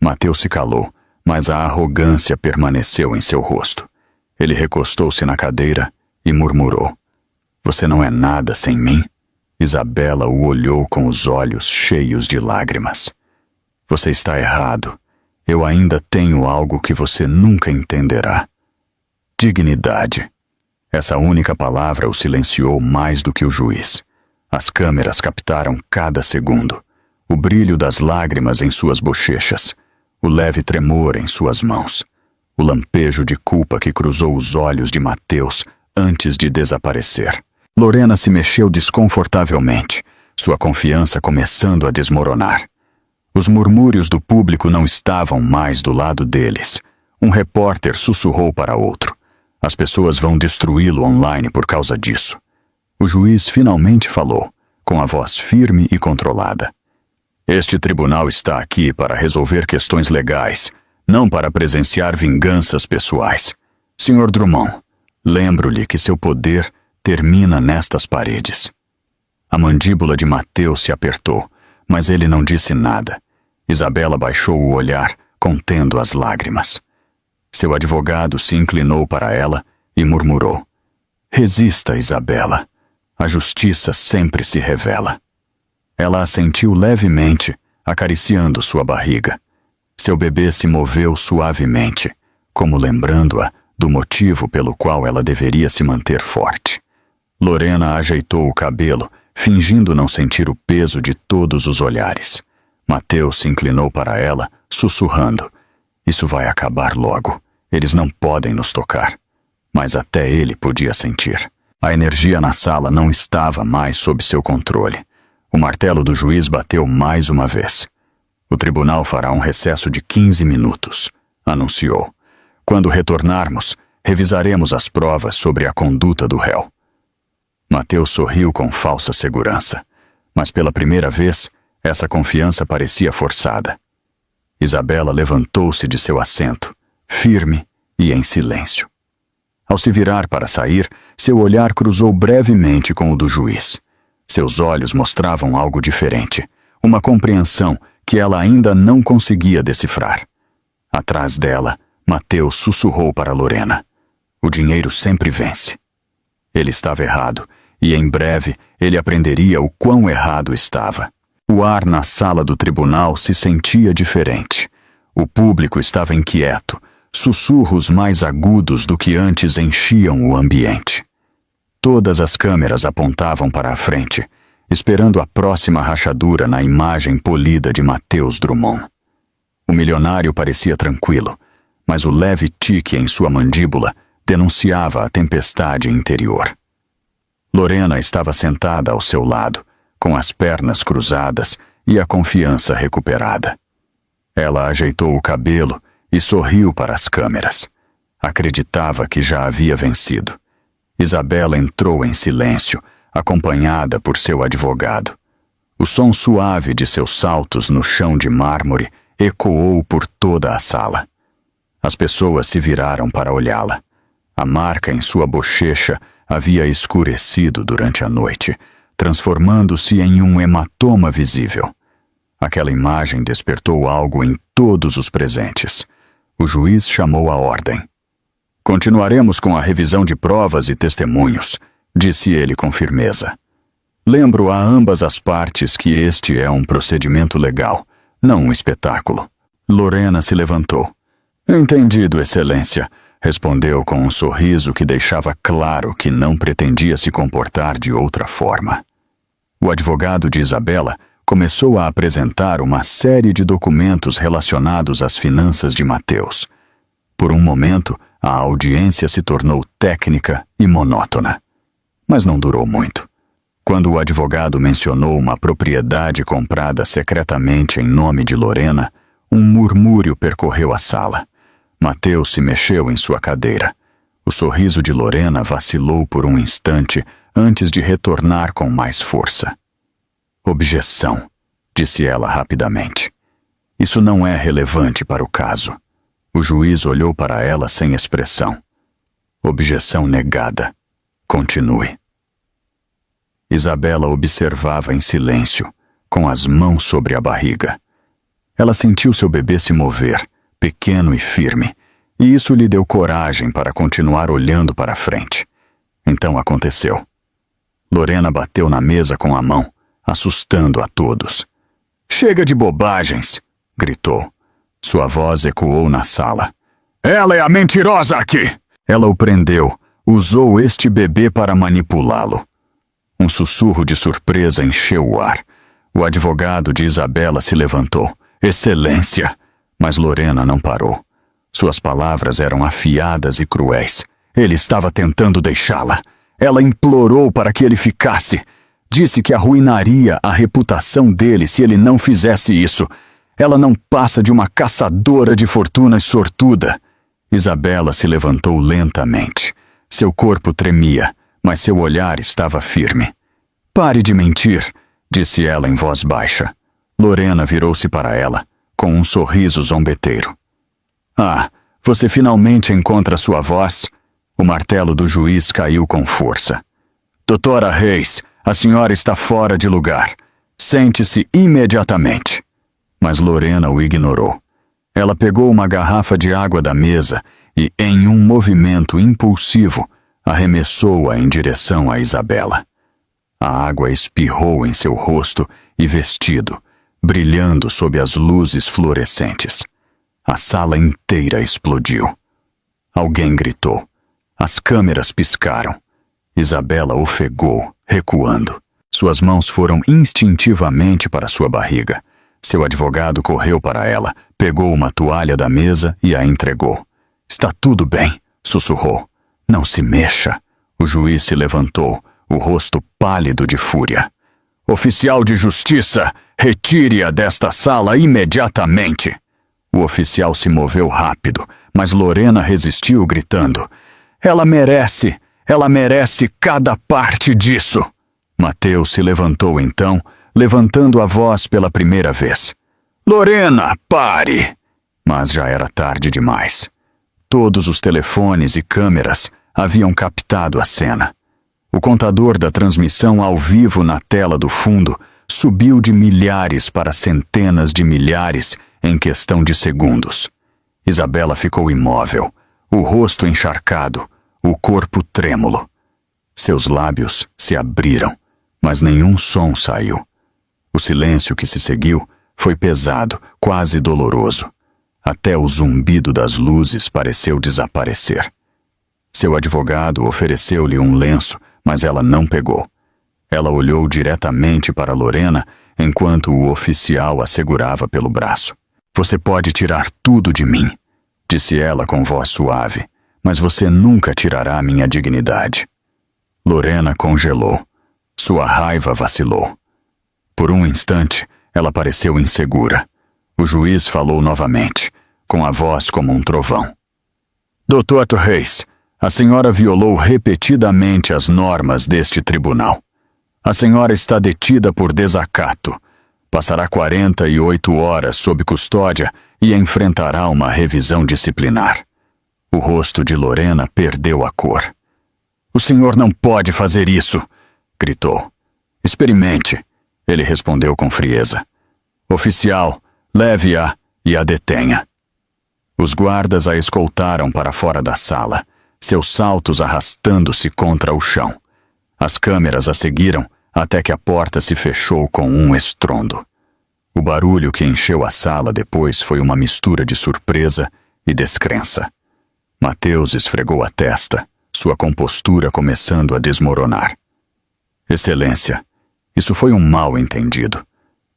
S1: Mateus se calou, mas a arrogância permaneceu em seu rosto. Ele recostou-se na cadeira e murmurou: "Você não é nada sem mim?" Isabela o olhou com os olhos cheios de lágrimas. "Você está errado. Eu ainda tenho algo que você nunca entenderá. Dignidade." Essa única palavra o silenciou mais do que o juiz. As câmeras captaram cada segundo, o brilho das lágrimas em suas bochechas, o leve tremor em suas mãos, o lampejo de culpa que cruzou os olhos de Mateus antes de desaparecer. Lorena se mexeu desconfortavelmente, sua confiança começando a desmoronar. Os murmúrios do público não estavam mais do lado deles. Um repórter sussurrou para outro: "As pessoas vão destruí-lo online por causa disso." O juiz finalmente falou, com a voz firme e controlada: "Este tribunal está aqui para resolver questões legais, não para presenciar vinganças pessoais. Sr. Drummond, lembro-lhe que seu poder termina nestas paredes." A mandíbula de Mateus se apertou, mas ele não disse nada. Isabela baixou o olhar, contendo as lágrimas. Seu advogado se inclinou para ela e murmurou: "Resista, Isabela. A justiça sempre se revela." Ela assentiu levemente, acariciando sua barriga. Seu bebê se moveu suavemente, como lembrando-a do motivo pelo qual ela deveria se manter forte. Lorena ajeitou o cabelo, fingindo não sentir o peso de todos os olhares. Mateus se inclinou para ela, sussurrando: "Isso vai acabar logo. Eles não podem nos tocar." Mas até ele podia sentir. A energia na sala não estava mais sob seu controle. O martelo do juiz bateu mais uma vez. "O tribunal fará um recesso de 15 minutos, anunciou. "Quando retornarmos, revisaremos as provas sobre a conduta do réu." Mateus sorriu com falsa segurança, mas pela primeira vez, essa confiança parecia forçada. Isabela levantou-se de seu assento, firme e em silêncio. Ao se virar para sair, seu olhar cruzou brevemente com o do juiz. Seus olhos mostravam algo diferente, uma compreensão que ela ainda não conseguia decifrar. Atrás dela, Mateus sussurrou para Lorena: "O dinheiro sempre vence." Ele estava errado, e em breve ele aprenderia o quão errado estava. O ar na sala do tribunal se sentia diferente. O público estava inquieto, sussurros mais agudos do que antes enchiam o ambiente. Todas as câmeras apontavam para a frente, esperando a próxima rachadura na imagem polida de Mateus Drummond. O milionário parecia tranquilo, mas o leve tique em sua mandíbula denunciava a tempestade interior. Lorena estava sentada ao seu lado, com as pernas cruzadas e a confiança recuperada. Ela ajeitou o cabelo e sorriu para as câmeras. Acreditava que já havia vencido. Isabela entrou em silêncio, acompanhada por seu advogado. O som suave de seus saltos no chão de mármore ecoou por toda a sala. As pessoas se viraram para olhá-la. A marca em sua bochecha havia escurecido durante a noite, transformando-se em um hematoma visível. Aquela imagem despertou algo em todos os presentes. O juiz chamou a ordem. "Continuaremos com a revisão de provas e testemunhos", disse ele com firmeza. "Lembro a ambas as partes que este é um procedimento legal, não um espetáculo." Lorena se levantou. "Entendido, Excelência", respondeu com um sorriso que deixava claro que não pretendia se comportar de outra forma. O advogado de Isabela começou a apresentar uma série de documentos relacionados às finanças de Mateus. Por um momento, a audiência se tornou técnica e monótona. Mas não durou muito. Quando o advogado mencionou uma propriedade comprada secretamente em nome de Lorena, um murmúrio percorreu a sala. Mateus se mexeu em sua cadeira. O sorriso de Lorena vacilou por um instante antes de retornar com mais força. "Objeção", disse ela rapidamente. "Isso não é relevante para o caso." O juiz olhou para ela sem expressão. "Objeção negada. Continue." Isabela observava em silêncio, com as mãos sobre a barriga. Ela sentiu seu bebê se mover, pequeno e firme, e isso lhe deu coragem para continuar olhando para a frente. Então aconteceu. Lorena bateu na mesa com a mão, assustando a todos. "Chega de bobagens!" gritou. Sua voz ecoou na sala. "Ela é a mentirosa aqui!" Ela o prendeu, usou este bebê para manipulá-lo. Um sussurro de surpresa encheu o ar. O advogado de Isabela se levantou. "Excelência!" Mas Lorena não parou. Suas palavras eram afiadas e cruéis. Ele estava tentando deixá-la. Ela implorou para que ele ficasse. Disse que arruinaria a reputação dele se ele não fizesse isso. Ela não passa de uma caçadora de fortunas sortuda. Isabela se levantou lentamente. Seu corpo tremia, mas seu olhar estava firme. "Pare de mentir", disse ela em voz baixa. Lorena virou-se para ela, com um sorriso zombeteiro. "Ah, você finalmente encontra sua voz?" O martelo do juiz caiu com força. "Doutora Reis, a senhora está fora de lugar. Sente-se imediatamente." Mas Lorena o ignorou. Ela pegou uma garrafa de água da mesa e, em um movimento impulsivo, arremessou-a em direção a Isabela. A água espirrou em seu rosto e vestido, brilhando sob as luzes fluorescentes. A sala inteira explodiu. Alguém gritou. As câmeras piscaram. Isabela ofegou, recuando. Suas mãos foram instintivamente para sua barriga. Seu advogado correu para ela, pegou uma toalha da mesa e a entregou. "Está tudo bem", sussurrou. "Não se mexa." O juiz se levantou, o rosto pálido de fúria. "Oficial de justiça, retire-a desta sala imediatamente." O oficial se moveu rápido, mas Lorena resistiu, gritando. Ela merece cada parte disso." Mateus se levantou então, levantando a voz pela primeira vez. "Lorena, pare!" Mas já era tarde demais. Todos os telefones e câmeras haviam captado a cena. O contador da transmissão ao vivo na tela do fundo subiu de milhares para centenas de milhares em questão de segundos. Isabela ficou imóvel, o rosto encharcado, o corpo trêmulo. Seus lábios se abriram, mas nenhum som saiu. O silêncio que se seguiu foi pesado, quase doloroso. Até o zumbido das luzes pareceu desaparecer. Seu advogado ofereceu-lhe um lenço, mas ela não pegou. Ela olhou diretamente para Lorena enquanto o oficial a segurava pelo braço. "Você pode tirar tudo de mim", disse ela com voz suave, "mas você nunca tirará minha dignidade." Lorena congelou. Sua raiva vacilou. Por um instante, ela pareceu insegura. O juiz falou novamente, com a voz como um trovão. "Doutor Reis, a senhora violou repetidamente as normas deste tribunal. A senhora está detida por desacato. Passará 48 horas sob custódia e enfrentará uma revisão disciplinar." O rosto de Lorena perdeu a cor. "O senhor não pode fazer isso!" gritou. "Experimente", ele respondeu com frieza. "Oficial, leve-a e a detenha." Os guardas a escoltaram para fora da sala, seus saltos arrastando-se contra o chão. As câmeras a seguiram até que a porta se fechou com um estrondo. O barulho que encheu a sala depois foi uma mistura de surpresa e descrença. Mateus esfregou a testa, sua compostura começando a desmoronar. "Excelência, isso foi um mal-entendido.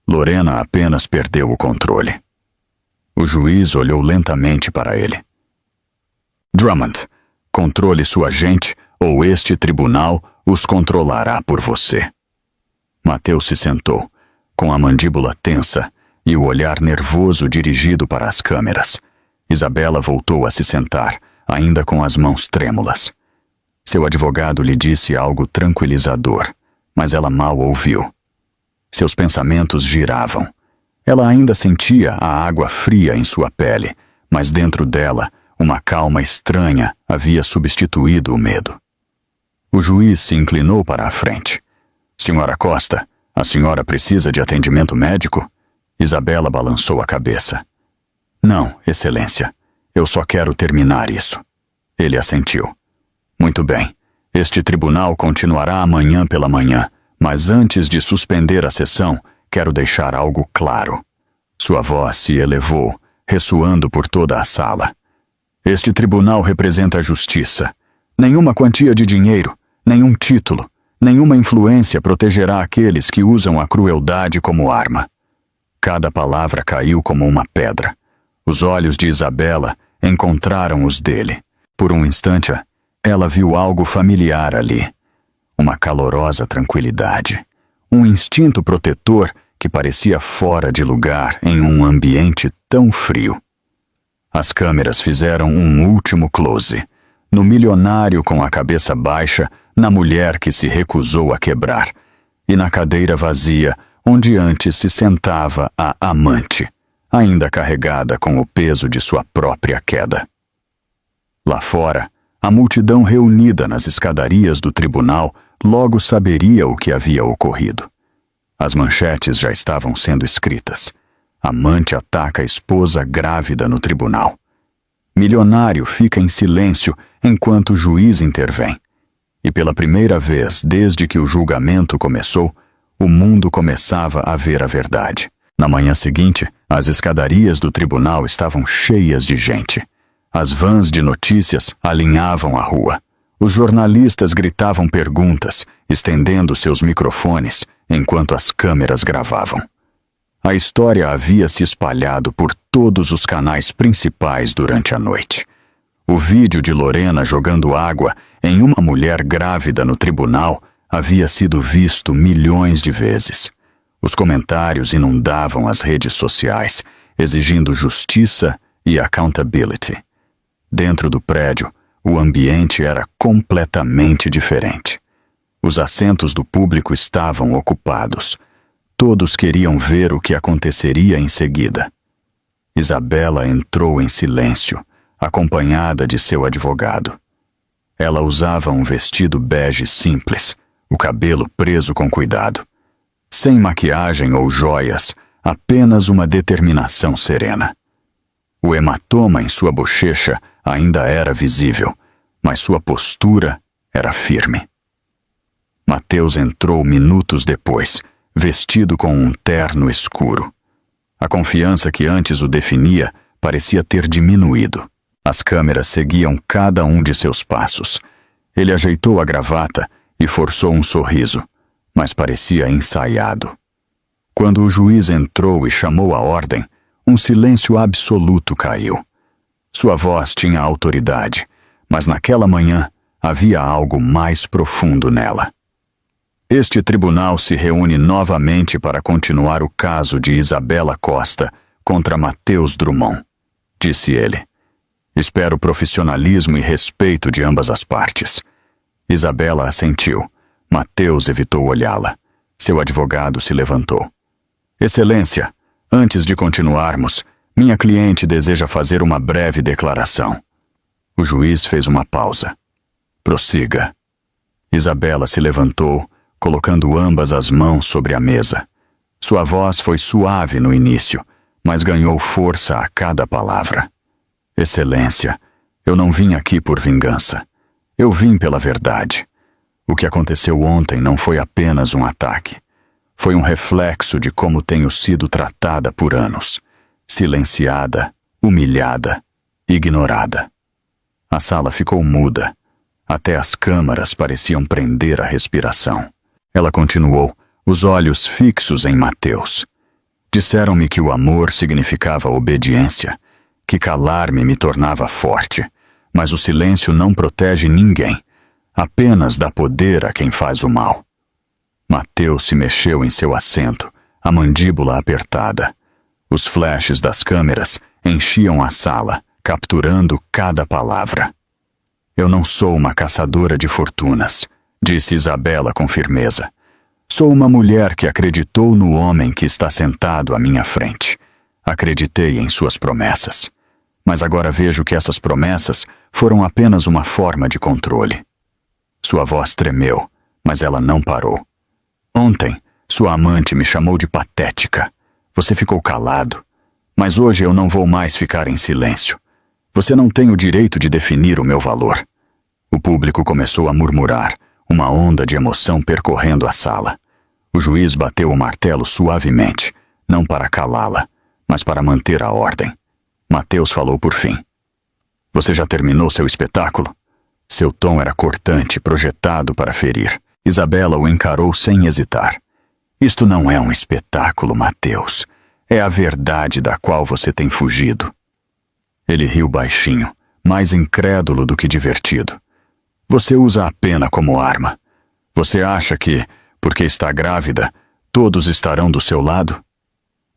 S1: Lorena apenas perdeu o controle." O juiz olhou lentamente para ele. "Drummond, controle sua gente ou este tribunal os controlará por você." Mateus se sentou, com a mandíbula tensa e o olhar nervoso dirigido para as câmeras. Isabela voltou a se sentar, ainda com as mãos trêmulas. Seu advogado lhe disse algo tranquilizador, mas ela mal ouviu. Seus pensamentos giravam. Ela ainda sentia a água fria em sua pele, mas dentro dela, uma calma estranha havia substituído o medo. O juiz se inclinou para a frente. "Senhora Costa, a senhora precisa de atendimento médico?" Isabela balançou a cabeça. Não, Excelência. Eu só quero terminar isso. Ele assentiu. Muito bem. Este tribunal continuará amanhã pela manhã, mas antes de suspender a sessão, quero deixar algo claro. Sua voz se elevou, ressoando por toda a sala. Este tribunal representa a justiça. Nenhuma quantia de dinheiro, nenhum título, nenhuma influência protegerá aqueles que usam a crueldade como arma. Cada palavra caiu como uma pedra. Os olhos de Isabela encontraram os dele. Por um instante, ela viu algo familiar ali. Uma calorosa tranquilidade. Um instinto protetor que parecia fora de lugar em um ambiente tão frio. As câmeras fizeram um último close. No milionário com a cabeça baixa, na mulher que se recusou a quebrar, e na cadeira vazia, onde antes se sentava a amante, ainda carregada com o peso de sua própria queda. Lá fora, a multidão reunida nas escadarias do tribunal logo saberia o que havia ocorrido. As manchetes já estavam sendo escritas. Amante ataca a esposa grávida no tribunal. Milionário fica em silêncio enquanto o juiz intervém. E pela primeira vez desde que o julgamento começou, o mundo começava a ver a verdade. Na manhã seguinte, as escadarias do tribunal estavam cheias de gente. As vans de notícias alinhavam a rua. Os jornalistas gritavam perguntas, estendendo seus microfones, enquanto as câmeras gravavam. A história havia se espalhado por todos os canais principais durante a noite. O vídeo de Lorena jogando água em uma mulher grávida no tribunal havia sido visto milhões de vezes. Os comentários inundavam as redes sociais, exigindo justiça e accountability. Dentro do prédio, o ambiente era completamente diferente. Os assentos do público estavam ocupados. Todos queriam ver o que aconteceria em seguida. Isabela entrou em silêncio, acompanhada de seu advogado. Ela usava um vestido bege simples, o cabelo preso com cuidado. Sem maquiagem ou joias, apenas uma determinação serena. O hematoma em sua bochecha ainda era visível, mas sua postura era firme. Mateus entrou minutos depois, vestido com um terno escuro. A confiança que antes o definia parecia ter diminuído. As câmeras seguiam cada um de seus passos. Ele ajeitou a gravata e forçou um sorriso, mas parecia ensaiado. Quando o juiz entrou e chamou a ordem, um silêncio absoluto caiu. Sua voz tinha autoridade, mas naquela manhã havia algo mais profundo nela. Este tribunal se reúne novamente para continuar o caso de Isabela Costa contra Mateus Drummond, disse ele. Espero profissionalismo e respeito de ambas as partes. Isabela assentiu. Mateus evitou olhá-la. Seu advogado se levantou. Excelência, antes de continuarmos, minha cliente deseja fazer uma breve declaração. O juiz fez uma pausa. Prossiga. Isabela se levantou, colocando ambas as mãos sobre a mesa. Sua voz foi suave no início, mas ganhou força a cada palavra. Excelência, eu não vim aqui por vingança. Eu vim pela verdade. O que aconteceu ontem não foi apenas um ataque. Foi um reflexo de como tenho sido tratada por anos. Silenciada, humilhada, ignorada. A sala ficou muda. Até as câmaras pareciam prender a respiração. Ela continuou, os olhos fixos em Mateus. Disseram-me que o amor significava obediência, que calar-me me tornava forte, mas o silêncio não protege ninguém, apenas dá poder a quem faz o mal. Mateus se mexeu em seu assento, a mandíbula apertada. Os flashes das câmeras enchiam a sala, capturando cada palavra. Eu não sou uma caçadora de fortunas, disse Isabela com firmeza. Sou uma mulher que acreditou no homem que está sentado à minha frente. Acreditei em suas promessas. Mas agora vejo que essas promessas foram apenas uma forma de controle. Sua voz tremeu, mas ela não parou. Ontem, sua amante me chamou de patética. Você ficou calado. Mas hoje eu não vou mais ficar em silêncio. Você não tem o direito de definir o meu valor. O público começou a murmurar, uma onda de emoção percorrendo a sala. O juiz bateu o martelo suavemente, não para calá-la, mas para manter a ordem. Mateus falou por fim. Você já terminou seu espetáculo? Seu tom era cortante, projetado para ferir. Isabela o encarou sem hesitar. Isto não é um espetáculo, Mateus. É a verdade da qual você tem fugido. Ele riu baixinho, mais incrédulo do que divertido. Você usa a pena como arma. Você acha que, porque está grávida, todos estarão do seu lado?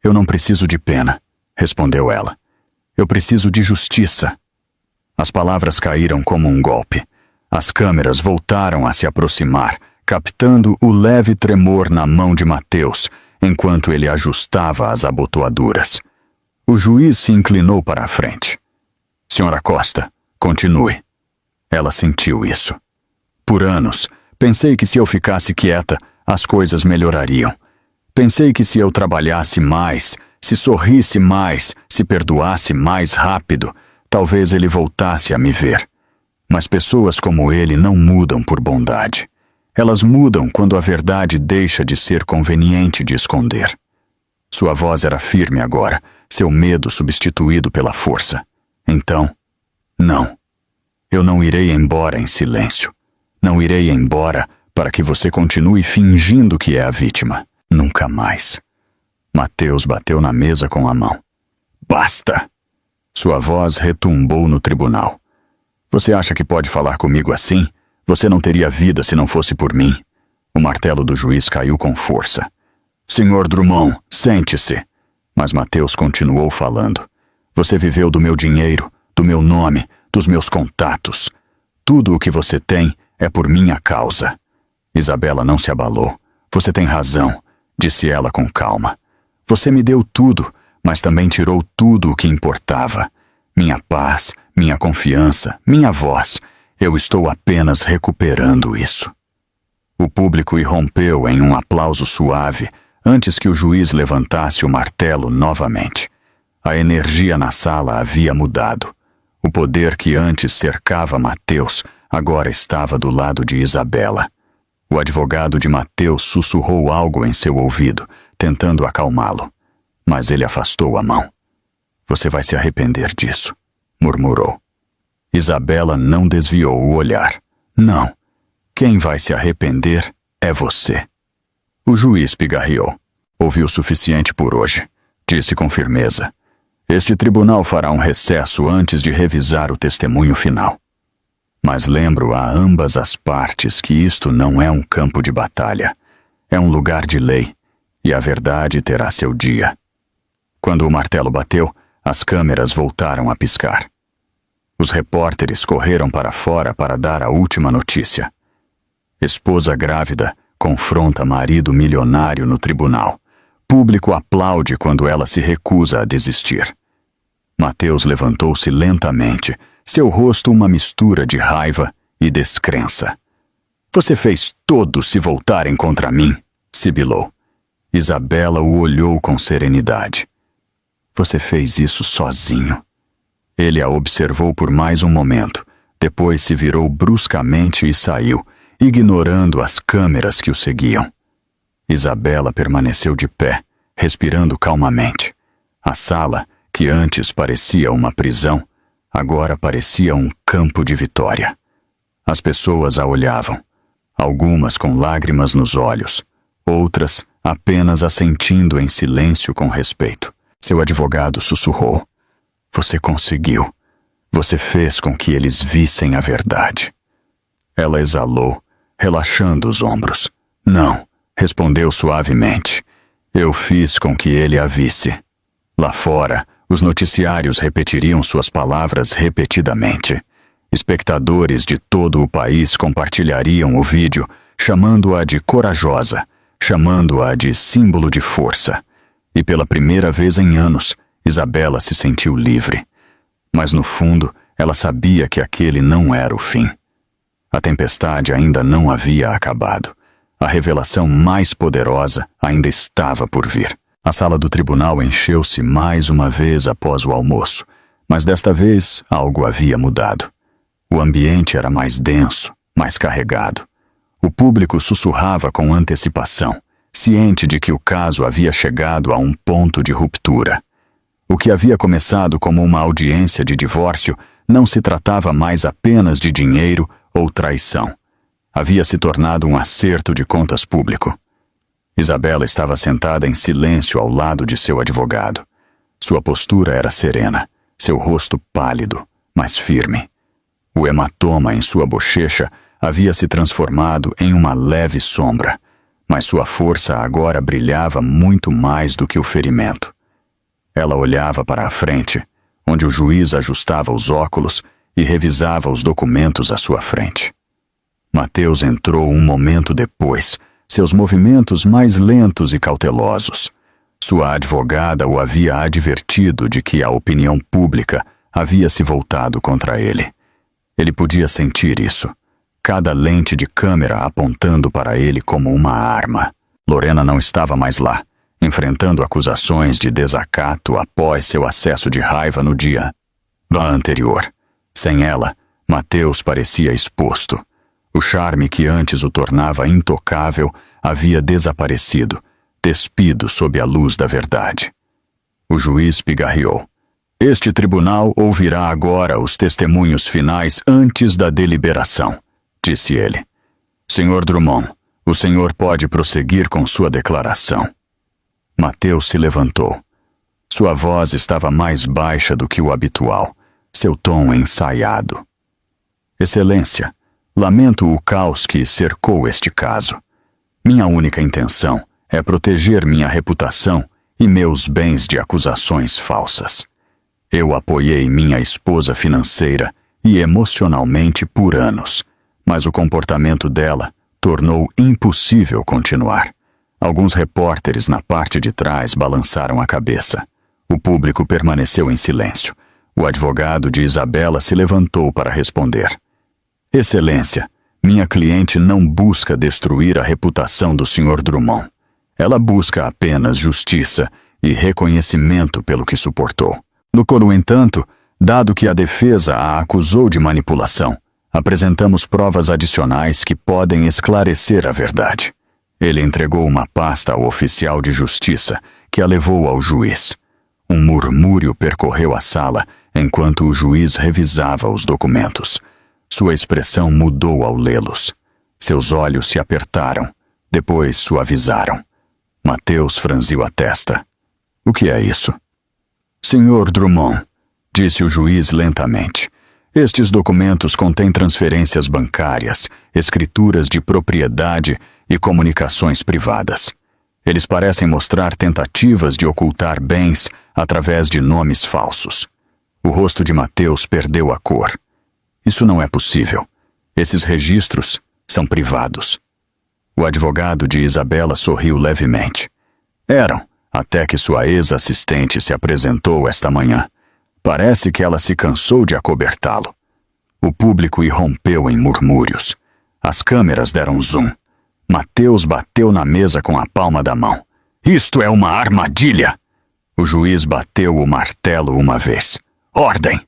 S1: Eu não preciso de pena, respondeu ela. Eu preciso de justiça. As palavras caíram como um golpe. As câmeras voltaram a se aproximar, captando o leve tremor na mão de Mateus, enquanto ele ajustava as abotoaduras. O juiz se inclinou para a frente. Senhora Costa, continue. Ela sentiu isso. Por anos, pensei que se eu ficasse quieta, as coisas melhorariam. Pensei que se eu trabalhasse mais, se sorrisse mais, se perdoasse mais rápido, talvez ele voltasse a me ver. Mas pessoas como ele não mudam por bondade. Elas mudam quando a verdade deixa de ser conveniente de esconder. Sua voz era firme agora, seu medo substituído pela força. Então, não. Eu não irei embora em silêncio. Não irei embora para que você continue fingindo que é a vítima. Nunca mais. Mateus bateu na mesa com a mão. Basta! Sua voz retumbou no tribunal. Você acha que pode falar comigo assim? Você não teria vida se não fosse por mim. O martelo do juiz caiu com força. Senhor Drummond, sente-se. Mas Mateus continuou falando. Você viveu do meu dinheiro, do meu nome, dos meus contatos. Tudo o que você tem é por minha causa. Isabela não se abalou. Você tem razão, disse ela com calma. Você me deu tudo, mas também tirou tudo o que importava. Minha paz, minha confiança, minha voz. Eu estou apenas recuperando isso. O público irrompeu em um aplauso suave antes que o juiz levantasse o martelo novamente. A energia na sala havia mudado. O poder que antes cercava Mateus agora estava do lado de Isabela. O advogado de Mateus sussurrou algo em seu ouvido, tentando acalmá-lo. Mas ele afastou a mão. Você vai se arrepender disso, murmurou. Isabela não desviou o olhar. Não. Quem vai se arrepender é você. O juiz pigarreou. Ouvi o suficiente por hoje, disse com firmeza. Este tribunal fará um recesso antes de revisar o testemunho final. Mas lembro a ambas as partes que isto não é um campo de batalha. É um lugar de lei, e a verdade terá seu dia. Quando o martelo bateu, as câmeras voltaram a piscar. Os repórteres correram para fora para dar a última notícia. Esposa grávida confronta marido milionário no tribunal. Público aplaude quando ela se recusa a desistir. Mateus levantou-se lentamente, seu rosto uma mistura de raiva e descrença. Você fez todos se voltarem contra mim, sibilou. Isabela o olhou com serenidade. Você fez isso sozinho. Ele a observou por mais um momento, depois se virou bruscamente e saiu, ignorando as câmeras que o seguiam. Isabela permaneceu de pé, respirando calmamente. A sala, que antes parecia uma prisão, agora parecia um campo de vitória. As pessoas a olhavam, algumas com lágrimas nos olhos, outras apenas assentindo em silêncio com respeito. Seu advogado sussurrou. Você conseguiu. Você fez com que eles vissem a verdade. Ela exalou, relaxando os ombros. Não, respondeu suavemente. Eu fiz com que ele a visse. Lá fora, os noticiários repetiriam suas palavras repetidamente. Espectadores de todo o país compartilhariam o vídeo, chamando-a de corajosa, chamando-a de símbolo de força. E pela primeira vez em anos, Isabela se sentiu livre. Mas no fundo, ela sabia que aquele não era o fim. A tempestade ainda não havia acabado. A revelação mais poderosa ainda estava por vir. A sala do tribunal encheu-se mais uma vez após o almoço, mas desta vez algo havia mudado. O ambiente era mais denso, mais carregado. O público sussurrava com antecipação, ciente de que o caso havia chegado a um ponto de ruptura. O que havia começado como uma audiência de divórcio não se tratava mais apenas de dinheiro ou traição. Havia se tornado um acerto de contas público. Isabela estava sentada em silêncio ao lado de seu advogado. Sua postura era serena, seu rosto pálido, mas firme. O hematoma em sua bochecha havia se transformado em uma leve sombra, mas sua força agora brilhava muito mais do que o ferimento. Ela olhava para a frente, onde o juiz ajustava os óculos e revisava os documentos à sua frente. Mateus entrou um momento depois, seus movimentos mais lentos e cautelosos. Sua advogada o havia advertido de que a opinião pública havia se voltado contra ele. Ele podia sentir isso, cada lente de câmera apontando para ele como uma arma. Lorena não estava mais lá, enfrentando acusações de desacato após seu acesso de raiva no dia anterior. Sem ela, Mateus parecia exposto. O charme que antes o tornava intocável havia desaparecido, despido sob a luz da verdade. O juiz pigarreou. Este tribunal ouvirá agora os testemunhos finais antes da deliberação, disse ele. Senhor Drummond, o senhor pode prosseguir com sua declaração. Mateus se levantou. Sua voz estava mais baixa do que o habitual, seu tom ensaiado. Excelência, lamento o caos que cercou este caso. Minha única intenção é proteger minha reputação e meus bens de acusações falsas. Eu apoiei minha esposa financeira e emocionalmente por anos, mas o comportamento dela tornou impossível continuar. Alguns repórteres na parte de trás balançaram a cabeça. O público permaneceu em silêncio. O advogado de Isabela se levantou para responder. Excelência, minha cliente não busca destruir a reputação do Sr. Drummond. Ela busca apenas justiça e reconhecimento pelo que suportou. No entanto, dado que a defesa a acusou de manipulação, apresentamos provas adicionais que podem esclarecer a verdade. Ele entregou uma pasta ao oficial de justiça, que a levou ao juiz. Um murmúrio percorreu a sala enquanto o juiz revisava os documentos. Sua expressão mudou ao lê-los. Seus olhos se apertaram, depois suavizaram. Mateus franziu a testa. O que é isso? Senhor Drummond, disse o juiz lentamente, estes documentos contêm transferências bancárias, escrituras de propriedade e comunicações privadas. Eles parecem mostrar tentativas de ocultar bens através de nomes falsos. O rosto de Mateus perdeu a cor. Isso não é possível. Esses registros são privados. O advogado de Isabela sorriu levemente. Eram, até que sua ex-assistente se apresentou esta manhã. Parece que ela se cansou de acobertá-lo. O público irrompeu em murmúrios. As câmeras deram zoom. Mateus bateu na mesa com a palma da mão. Isto é uma armadilha! O juiz bateu o martelo uma vez. Ordem!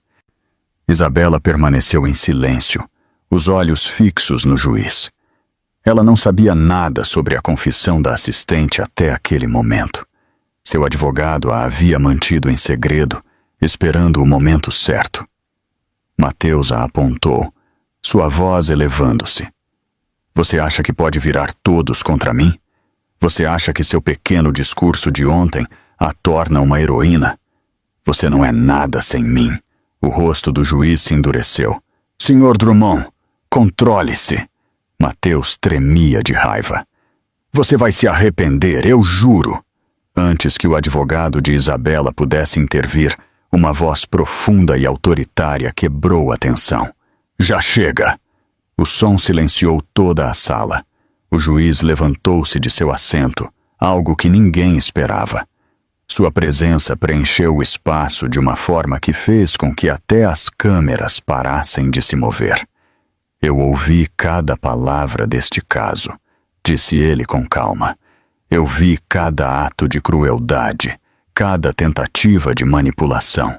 S1: Isabela permaneceu em silêncio, os olhos fixos no juiz. Ela não sabia nada sobre a confissão da assistente até aquele momento. Seu advogado a havia mantido em segredo, esperando o momento certo. Mateus a apontou, sua voz elevando-se. Você acha que pode virar todos contra mim? Você acha que seu pequeno discurso de ontem a torna uma heroína? Você não é nada sem mim. O rosto do juiz se endureceu. Senhor Drummond, controle-se. Mateus tremia de raiva. Você vai se arrepender, eu juro. Antes que o advogado de Isabela pudesse intervir, uma voz profunda e autoritária quebrou a tensão. Já chega! O som silenciou toda a sala. O juiz levantou-se de seu assento, algo que ninguém esperava. Sua presença preencheu o espaço de uma forma que fez com que até as câmeras parassem de se mover. Eu ouvi cada palavra deste caso, disse ele com calma. Eu vi cada ato de crueldade, cada tentativa de manipulação,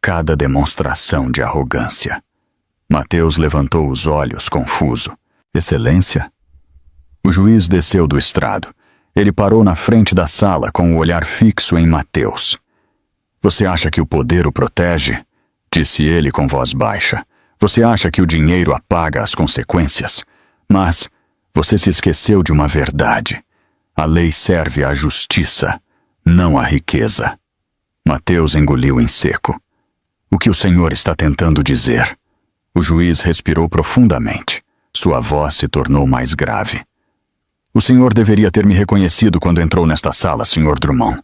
S1: cada demonstração de arrogância. Mateus levantou os olhos, confuso. Excelência? O juiz desceu do estrado. Ele parou na frente da sala com o olhar fixo em Mateus. Você acha que o poder o protege? Disse ele com voz baixa. Você acha que o dinheiro apaga as consequências? Mas você se esqueceu de uma verdade. A lei serve à justiça, não à riqueza. Mateus engoliu em seco. O que o senhor está tentando dizer? O juiz respirou profundamente. Sua voz se tornou mais grave. O senhor deveria ter me reconhecido quando entrou nesta sala, Sr. Drummond.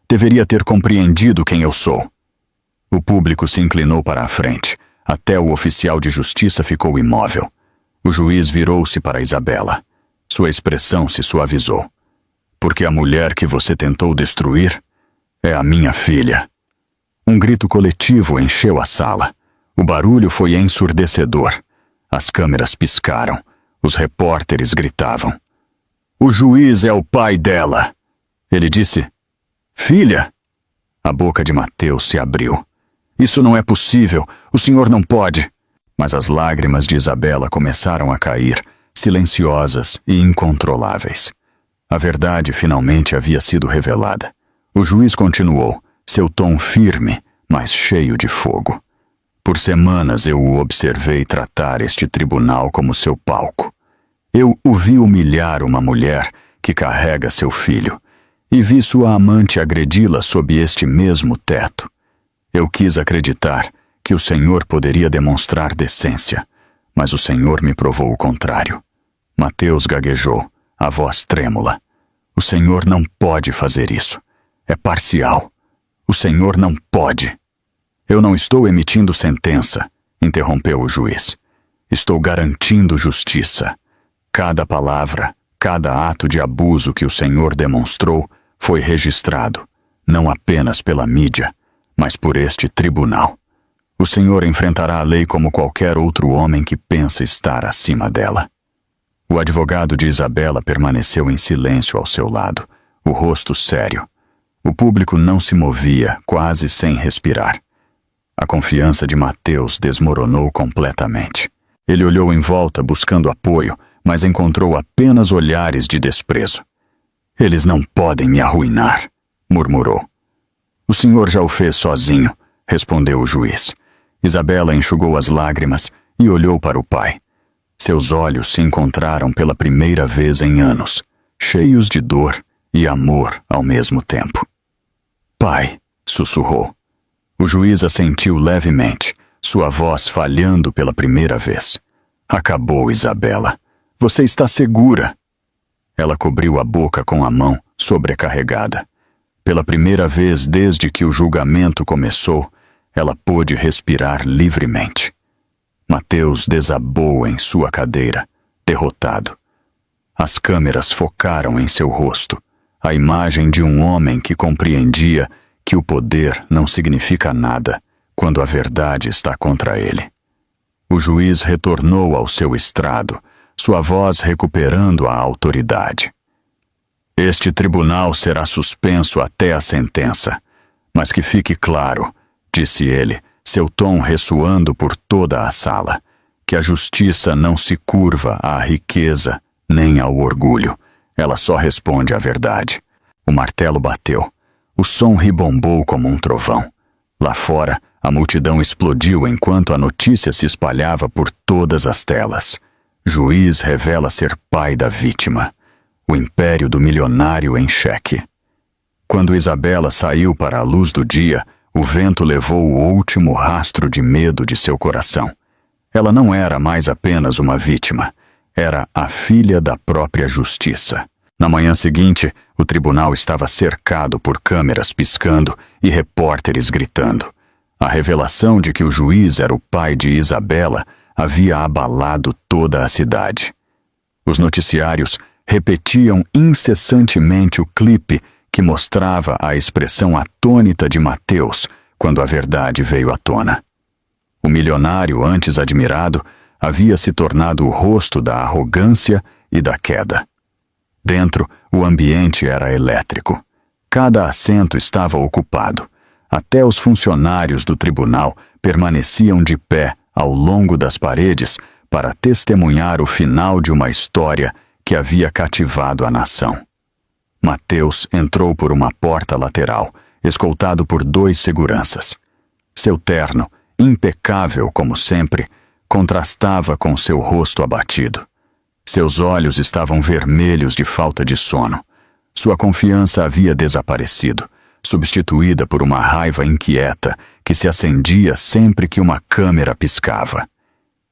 S1: Deveria ter compreendido quem eu sou. O público se inclinou para a frente. Até o oficial de justiça ficou imóvel. O juiz virou-se para Isabela. Sua expressão se suavizou. Porque a mulher que você tentou destruir é a minha filha. Um grito coletivo encheu a sala. O barulho foi ensurdecedor. As câmeras piscaram. Os repórteres gritavam. O juiz é o pai dela. Ele disse, filha? A boca de Mateus se abriu. Isso não é possível. O senhor não pode. Mas as lágrimas de Isabela começaram a cair, silenciosas e incontroláveis. A verdade finalmente havia sido revelada. O juiz continuou, seu tom firme, mas cheio de fogo. Por semanas eu o observei tratar este tribunal como seu palco. Eu o vi humilhar uma mulher que carrega seu filho, e vi sua amante agredi-la sob este mesmo teto. Eu quis acreditar que o senhor poderia demonstrar decência, mas o senhor me provou o contrário. Mateus gaguejou, a voz trêmula. O senhor não pode fazer isso. É parcial. O senhor não pode. Eu não estou emitindo sentença, interrompeu o juiz. Estou garantindo justiça. Cada palavra, cada ato de abuso que o senhor demonstrou foi registrado, não apenas pela mídia, mas por este tribunal. O senhor enfrentará a lei como qualquer outro homem que pensa estar acima dela. O advogado de Isabela permaneceu em silêncio ao seu lado, o rosto sério. O público não se movia, quase sem respirar. A confiança de Mateus desmoronou completamente. Ele olhou em volta buscando apoio, mas encontrou apenas olhares de desprezo. Eles não podem me arruinar, murmurou. O senhor já o fez sozinho, respondeu o juiz. Isabela enxugou as lágrimas e olhou para o pai. Seus olhos se encontraram pela primeira vez em anos, cheios de dor e amor ao mesmo tempo. Pai, sussurrou. O juiz assentiu levemente, sua voz falhando pela primeira vez. Acabou, Isabela. Você está segura. Ela cobriu a boca com a mão, sobrecarregada. Pela primeira vez desde que o julgamento começou, ela pôde respirar livremente. Mateus desabou em sua cadeira, derrotado. As câmeras focaram em seu rosto, a imagem de um homem que compreendia que o poder não significa nada quando a verdade está contra ele. O juiz retornou ao seu estrado, sua voz recuperando a autoridade. Este tribunal será suspenso até a sentença, mas que fique claro, disse ele, seu tom ressoando por toda a sala, que a justiça não se curva à riqueza nem ao orgulho, ela só responde à verdade. O martelo bateu, o som ribombou como um trovão. Lá fora, a multidão explodiu enquanto a notícia se espalhava por todas as telas. Juiz revela ser pai da vítima. O império do milionário em xeque. Quando Isabela saiu para a luz do dia, o vento levou o último rastro de medo de seu coração. Ela não era mais apenas uma vítima. Era a filha da própria justiça. Na manhã seguinte, o tribunal estava cercado por câmeras piscando e repórteres gritando. A revelação de que o juiz era o pai de Isabela havia abalado toda a cidade. Os noticiários repetiam incessantemente o clipe que mostrava a expressão atônita de Mateus quando a verdade veio à tona. O milionário, antes admirado, havia se tornado o rosto da arrogância e da queda. Dentro, o ambiente era elétrico. Cada assento estava ocupado. Até os funcionários do tribunal permaneciam de pé ao longo das paredes para testemunhar o final de uma história que havia cativado a nação. Mateus entrou por uma porta lateral, escoltado por 2 seguranças. Seu terno, impecável como sempre, contrastava com seu rosto abatido. Seus olhos estavam vermelhos de falta de sono. Sua confiança havia desaparecido, substituída por uma raiva inquieta que se acendia sempre que uma câmera piscava.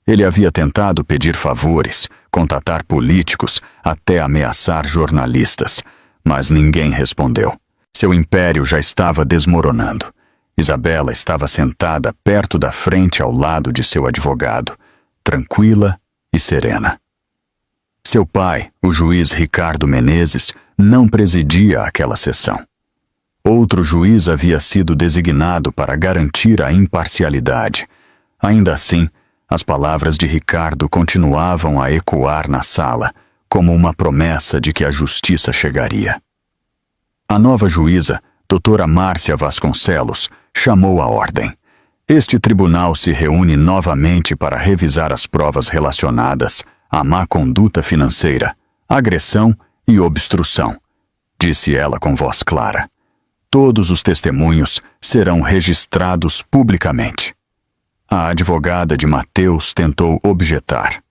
S1: Ele havia tentado pedir favores, contatar políticos, até ameaçar jornalistas, mas ninguém respondeu. Seu império já estava desmoronando. Isabela estava sentada perto da frente ao lado de seu advogado, tranquila e serena. Seu pai, o juiz Ricardo Menezes, não presidia aquela sessão. Outro juiz havia sido designado para garantir a imparcialidade. Ainda assim, as palavras de Ricardo continuavam a ecoar na sala, como uma promessa de que a justiça chegaria. A nova juíza, doutora Márcia Vasconcelos, chamou a ordem. Este tribunal se reúne novamente para revisar as provas relacionadas à má conduta financeira, agressão e obstrução, disse ela com voz clara. Todos os testemunhos serão registrados publicamente. A advogada de Mateus tentou objetar.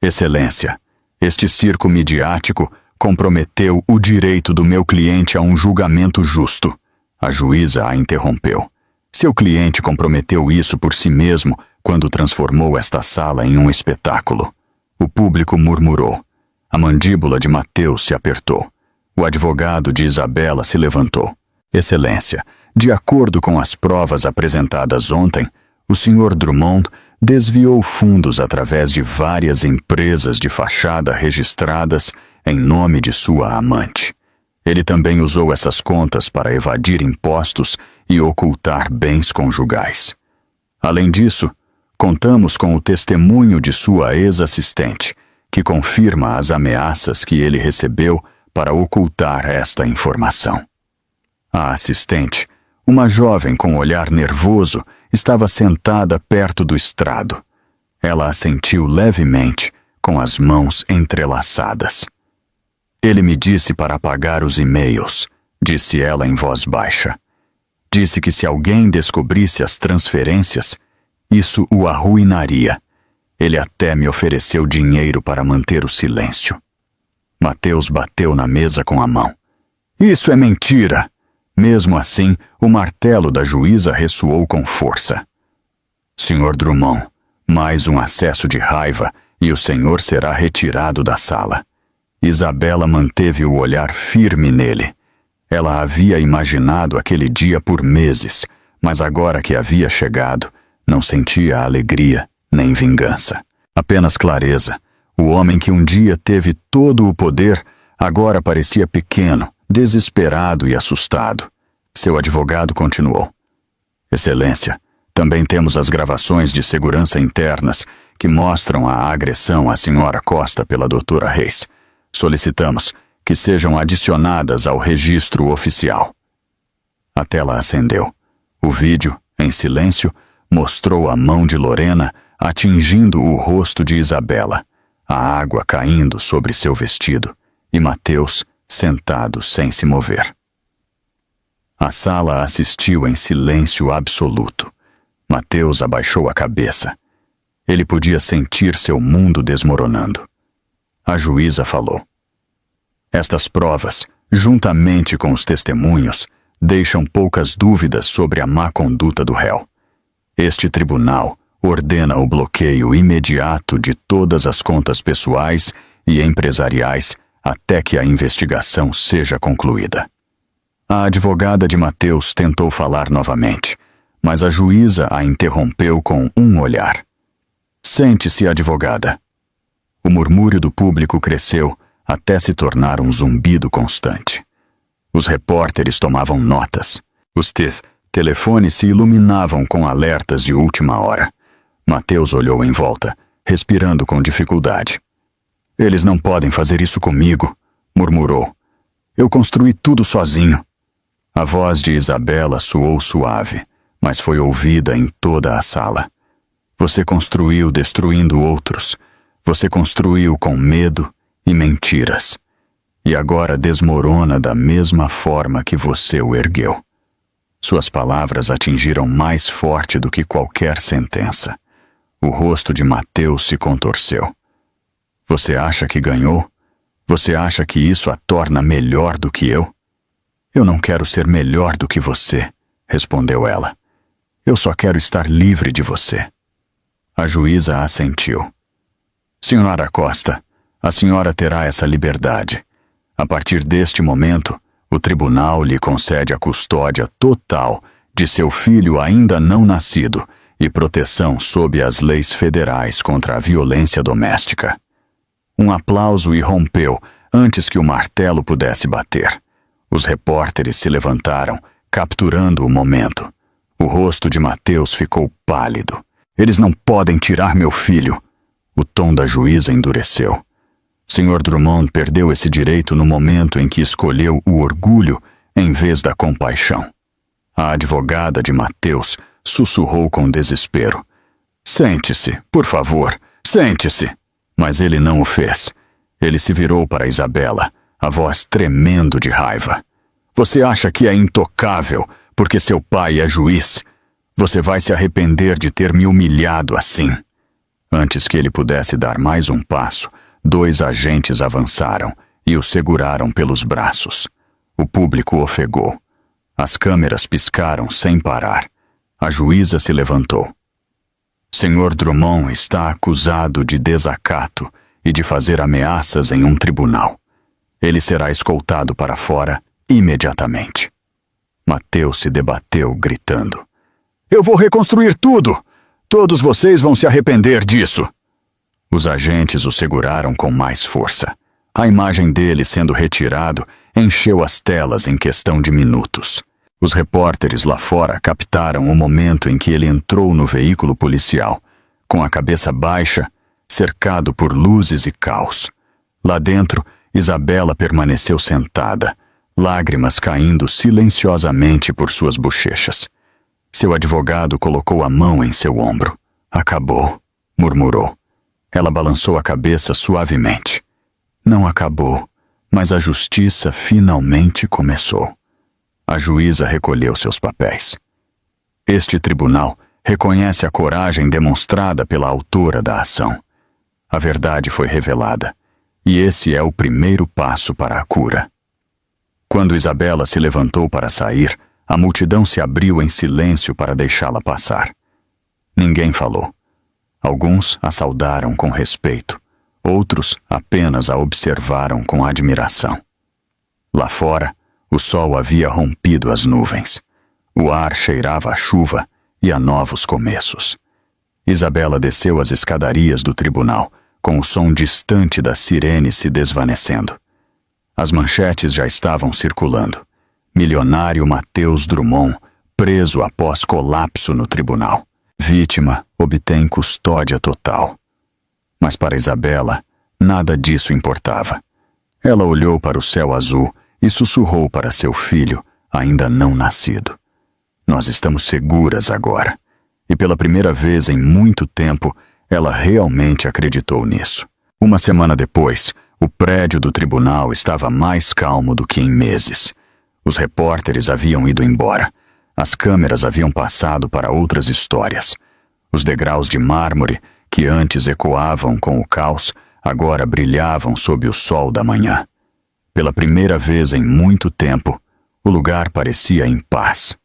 S1: Excelência, este circo midiático comprometeu o direito do meu cliente a um julgamento justo. A juíza a interrompeu. Seu cliente comprometeu isso por si mesmo quando transformou esta sala em um espetáculo. O público murmurou. A mandíbula de Mateus se apertou. O advogado de Isabela se levantou. Excelência, de acordo com as provas apresentadas ontem, o Sr. Drummond desviou fundos através de várias empresas de fachada registradas em nome de sua amante. Ele também usou essas contas para evadir impostos e ocultar bens conjugais. Além disso, contamos com o testemunho de sua ex-assistente, que confirma as ameaças que ele recebeu para ocultar esta informação. A assistente, uma jovem com olhar nervoso, estava sentada perto do estrado. Ela assentiu levemente, com as mãos entrelaçadas. Ele me disse para apagar os e-mails, disse ela em voz baixa. Disse que se alguém descobrisse as transferências, isso o arruinaria. Ele até me ofereceu dinheiro para manter o silêncio. Mateus bateu na mesa com a mão. Isso é mentira! Mesmo assim, o martelo da juíza ressoou com força. Sr. Drummond, mais um acesso de raiva e o senhor será retirado da sala. Isabela manteve o olhar firme nele. Ela havia imaginado aquele dia por meses, mas agora que havia chegado, não sentia alegria nem vingança. Apenas clareza. O homem que um dia teve todo o poder, agora parecia pequeno, desesperado e assustado. Seu advogado continuou. Excelência, também temos as gravações de segurança internas que mostram a agressão à senhora Costa pela doutora Reis. Solicitamos que sejam adicionadas ao registro oficial. A tela acendeu. O vídeo, em silêncio, mostrou a mão de Lorena atingindo o rosto de Isabela, a água caindo sobre seu vestido e Mateus sentado sem se mover. A sala assistiu em silêncio absoluto. Mateus abaixou a cabeça. Ele podia sentir seu mundo desmoronando. A juíza falou. Estas provas, juntamente com os testemunhos, deixam poucas dúvidas sobre a má conduta do réu. Este tribunal ordena o bloqueio imediato de todas as contas pessoais e empresariais até que a investigação seja concluída. A advogada de Mateus tentou falar novamente, mas a juíza a interrompeu com um olhar. Sente-se, advogada. O murmúrio do público cresceu até se tornar um zumbido constante. Os repórteres tomavam notas. Os telefones se iluminavam com alertas de última hora. Mateus olhou em volta, respirando com dificuldade. Eles não podem fazer isso comigo, murmurou. Eu construí tudo sozinho. A voz de Isabela soou suave, mas foi ouvida em toda a sala. Você construiu destruindo outros. Você construiu com medo e mentiras. E agora desmorona da mesma forma que você o ergueu. Suas palavras atingiram mais forte do que qualquer sentença. O rosto de Mateus se contorceu. Você acha que ganhou? Você acha que isso a torna melhor do que eu? Eu não quero ser melhor do que você, respondeu ela. Eu só quero estar livre de você. A juíza assentiu. Senhora Costa, a senhora terá essa liberdade. A partir deste momento, o tribunal lhe concede a custódia total de seu filho ainda não nascido e proteção sob as leis federais contra a violência doméstica. Um aplauso irrompeu antes que o martelo pudesse bater. Os repórteres se levantaram, capturando o momento. O rosto de Mateus ficou pálido. Eles não podem tirar meu filho. O tom da juíza endureceu. Sr. Drummond perdeu esse direito no momento em que escolheu o orgulho em vez da compaixão. A advogada de Mateus sussurrou com desespero. Sente-se, por favor, sente-se. Mas ele não o fez. Ele se virou para Isabela, a voz tremendo de raiva. Você acha que é intocável porque seu pai é juiz? Você vai se arrepender de ter me humilhado assim. Antes que ele pudesse dar mais um passo, 2 agentes avançaram e o seguraram pelos braços. O público ofegou. As câmeras piscaram sem parar. A juíza se levantou. Sr. Drummond está acusado de desacato e de fazer ameaças em um tribunal. Ele será escoltado para fora imediatamente. Mateus se debateu, gritando. Eu vou reconstruir tudo! Todos vocês vão se arrepender disso! Os agentes o seguraram com mais força. A imagem dele sendo retirado encheu as telas em questão de minutos. Os repórteres lá fora captaram o momento em que ele entrou no veículo policial, com a cabeça baixa, cercado por luzes e caos. Lá dentro, Isabela permaneceu sentada, lágrimas caindo silenciosamente por suas bochechas. Seu advogado colocou a mão em seu ombro. Acabou, murmurou. Ela balançou a cabeça suavemente. Não acabou, mas a justiça finalmente começou. A juíza recolheu seus papéis. Este tribunal reconhece a coragem demonstrada pela autora da ação. A verdade foi revelada, e esse é o primeiro passo para a cura. Quando Isabela se levantou para sair, a multidão se abriu em silêncio para deixá-la passar. Ninguém falou. Alguns a saudaram com respeito, outros apenas a observaram com admiração. Lá fora, o sol havia rompido as nuvens. O ar cheirava a chuva e a novos começos. Isabela desceu as escadarias do tribunal, com o som distante da sirene se desvanecendo. As manchetes já estavam circulando. Milionário Mateus Drummond, preso após colapso no tribunal. Vítima obtém custódia total. Mas para Isabela, nada disso importava. Ela olhou para o céu azul e sussurrou para seu filho, ainda não nascido. Nós estamos seguras agora. E pela primeira vez em muito tempo, ela realmente acreditou nisso. Uma semana depois, o prédio do tribunal estava mais calmo do que em meses. Os repórteres haviam ido embora. As câmeras haviam passado para outras histórias. Os degraus de mármore, que antes ecoavam com o caos, agora brilhavam sob o sol da manhã. Pela primeira vez em muito tempo, o lugar parecia em paz.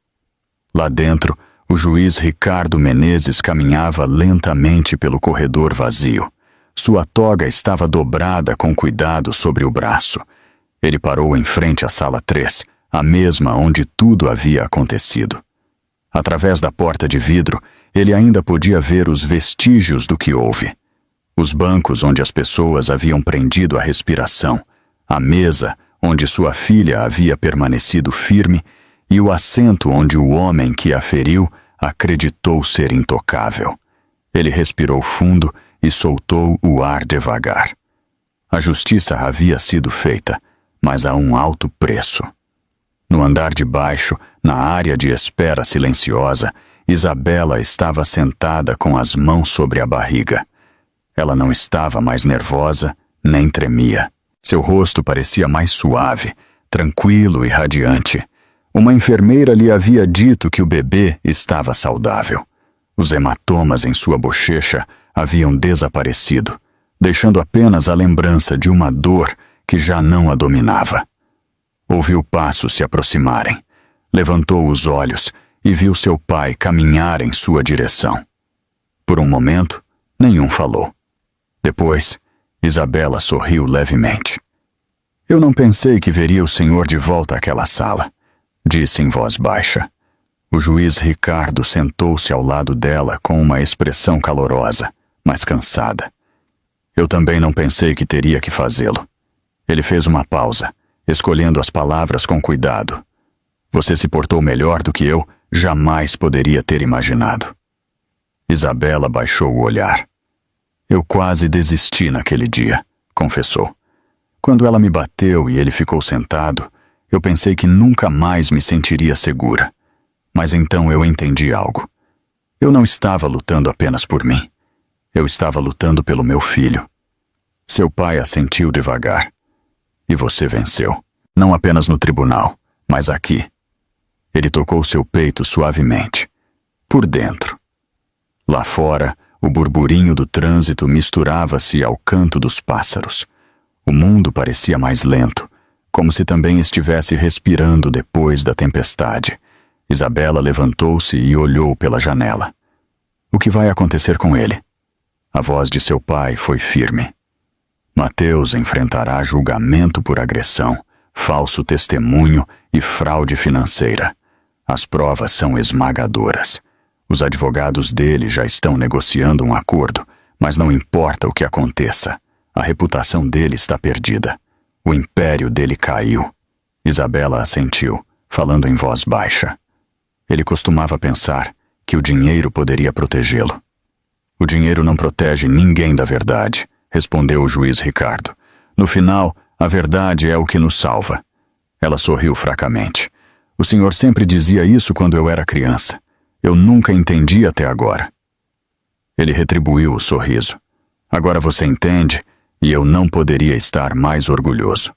S1: Lá dentro, o juiz Ricardo Menezes caminhava lentamente pelo corredor vazio. Sua toga estava dobrada com cuidado sobre o braço. Ele parou em frente à sala 3, a mesma onde tudo havia acontecido. Através da porta de vidro, ele ainda podia ver os vestígios do que houve. Os bancos onde as pessoas haviam prendido a respiração, a mesa onde sua filha havia permanecido firme e o assento onde o homem que a feriu acreditou ser intocável. Ele respirou fundo e soltou o ar devagar. A justiça havia sido feita, mas a um alto preço. No andar de baixo, na área de espera silenciosa, Isabela estava sentada com as mãos sobre a barriga. Ela não estava mais nervosa, nem tremia. Seu rosto parecia mais suave, tranquilo e radiante. Uma enfermeira lhe havia dito que o bebê estava saudável. Os hematomas em sua bochecha haviam desaparecido, deixando apenas a lembrança de uma dor que já não a dominava. Ouviu passos se aproximarem. Levantou os olhos e viu seu pai caminhar em sua direção. Por um momento, nenhum falou. Depois, Isabela sorriu levemente. Eu não pensei que veria o senhor de volta àquela sala, disse em voz baixa. O juiz Ricardo sentou-se ao lado dela com uma expressão calorosa, mas cansada. Eu também não pensei que teria que fazê-lo. Ele fez uma pausa, escolhendo as palavras com cuidado. Você se portou melhor do que eu jamais poderia ter imaginado. Isabela baixou o olhar. Eu quase desisti naquele dia, confessou. Quando ela me bateu e ele ficou sentado, eu pensei que nunca mais me sentiria segura. Mas então eu entendi algo. Eu não estava lutando apenas por mim. Eu estava lutando pelo meu filho. Seu pai assentiu devagar. E você venceu. Não apenas no tribunal, mas aqui. Ele tocou seu peito suavemente. Por dentro. Lá fora, o burburinho do trânsito misturava-se ao canto dos pássaros. O mundo parecia mais lento, como se também estivesse respirando depois da tempestade. Isabela levantou-se e olhou pela janela. O que vai acontecer com ele? A voz de seu pai foi firme. Mateus enfrentará julgamento por agressão, falso testemunho e fraude financeira. As provas são esmagadoras. Os advogados dele já estão negociando um acordo, mas não importa o que aconteça. A reputação dele está perdida. O império dele caiu. Isabela assentiu, falando em voz baixa. Ele costumava pensar que o dinheiro poderia protegê-lo. O dinheiro não protege ninguém da verdade, respondeu o juiz Ricardo. No final, a verdade é o que nos salva. Ela sorriu fracamente. O senhor sempre dizia isso quando eu era criança. Eu nunca entendi até agora. Ele retribuiu o sorriso. Agora você entende, e eu não poderia estar mais orgulhoso.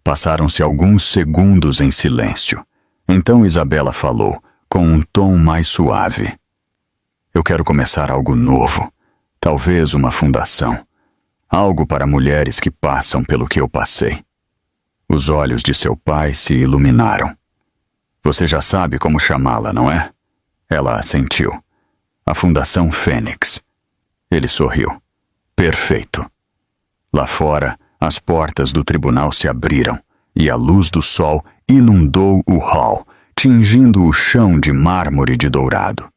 S1: Passaram-se alguns segundos em silêncio. Então Isabela falou, com um tom mais suave. Eu quero começar algo novo, talvez uma fundação. Algo para mulheres que passam pelo que eu passei. Os olhos de seu pai se iluminaram. Você já sabe como chamá-la, não é? Ela assentiu. A Fundação Fênix. Ele sorriu. Perfeito. Lá fora, as portas do tribunal se abriram e a luz do sol inundou o hall, tingindo o chão de mármore de dourado.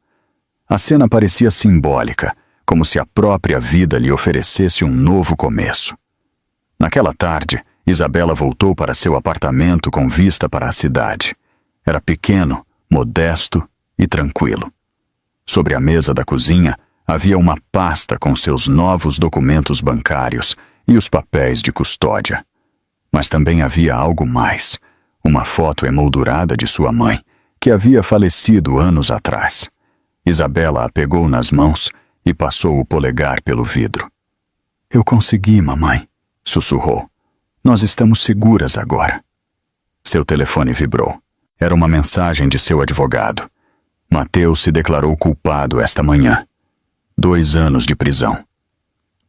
S1: A cena parecia simbólica, como se a própria vida lhe oferecesse um novo começo. Naquela tarde, Isabela voltou para seu apartamento com vista para a cidade. Era pequeno, modesto e tranquilo. Sobre a mesa da cozinha havia uma pasta com seus novos documentos bancários e os papéis de custódia. Mas também havia algo mais, uma foto emoldurada de sua mãe, que havia falecido anos atrás. Isabela a pegou nas mãos e passou o polegar pelo vidro. Eu consegui, mamãe, sussurrou. Nós estamos seguras agora. Seu telefone vibrou. Era uma mensagem de seu advogado. Mateus se declarou culpado esta manhã. 2 anos de prisão.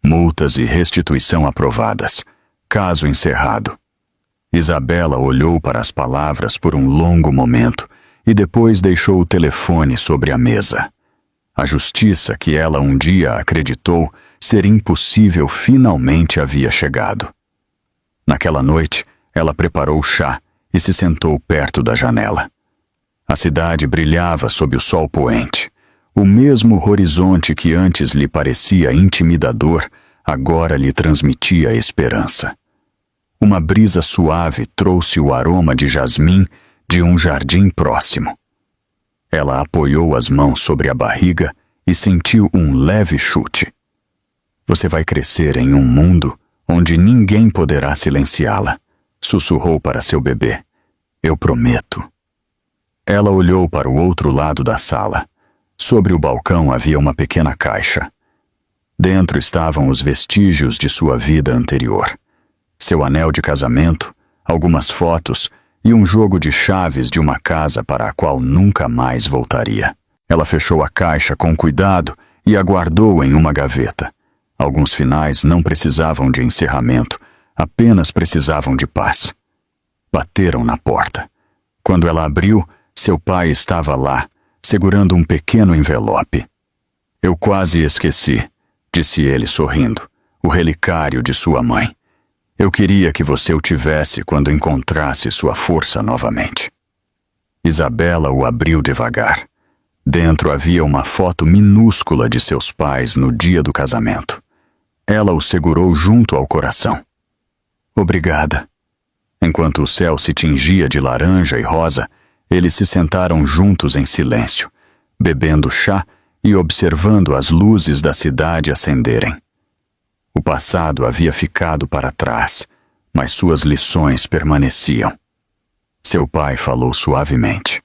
S1: Multas e restituição aprovadas. Caso encerrado. Isabela olhou para as palavras por um longo momento e depois deixou o telefone sobre a mesa. A justiça que ela um dia acreditou ser impossível finalmente havia chegado. Naquela noite, ela preparou chá e se sentou perto da janela. A cidade brilhava sob o sol poente. O mesmo horizonte que antes lhe parecia intimidador, agora lhe transmitia esperança. Uma brisa suave trouxe o aroma de jasmim de um jardim próximo. Ela apoiou as mãos sobre a barriga e sentiu um leve chute. Você vai crescer em um mundo onde ninguém poderá silenciá-la, sussurrou para seu bebê. Eu prometo. Ela olhou para o outro lado da sala. Sobre o balcão havia uma pequena caixa. Dentro estavam os vestígios de sua vida anterior. Seu anel de casamento, algumas fotos e um jogo de chaves de uma casa para a qual nunca mais voltaria. Ela fechou a caixa com cuidado e a guardou em uma gaveta. Alguns finais não precisavam de encerramento, apenas precisavam de paz. Bateram na porta. Quando ela abriu, seu pai estava lá, segurando um pequeno envelope. Eu quase esqueci, disse ele sorrindo, o relicário de sua mãe. Eu queria que você o tivesse quando encontrasse sua força novamente. Isabela o abriu devagar. Dentro havia uma foto minúscula de seus pais no dia do casamento. Ela o segurou junto ao coração. Obrigada. Enquanto o céu se tingia de laranja e rosa, eles se sentaram juntos em silêncio, bebendo chá e observando as luzes da cidade acenderem. O passado havia ficado para trás, mas suas lições permaneciam. Seu pai falou suavemente.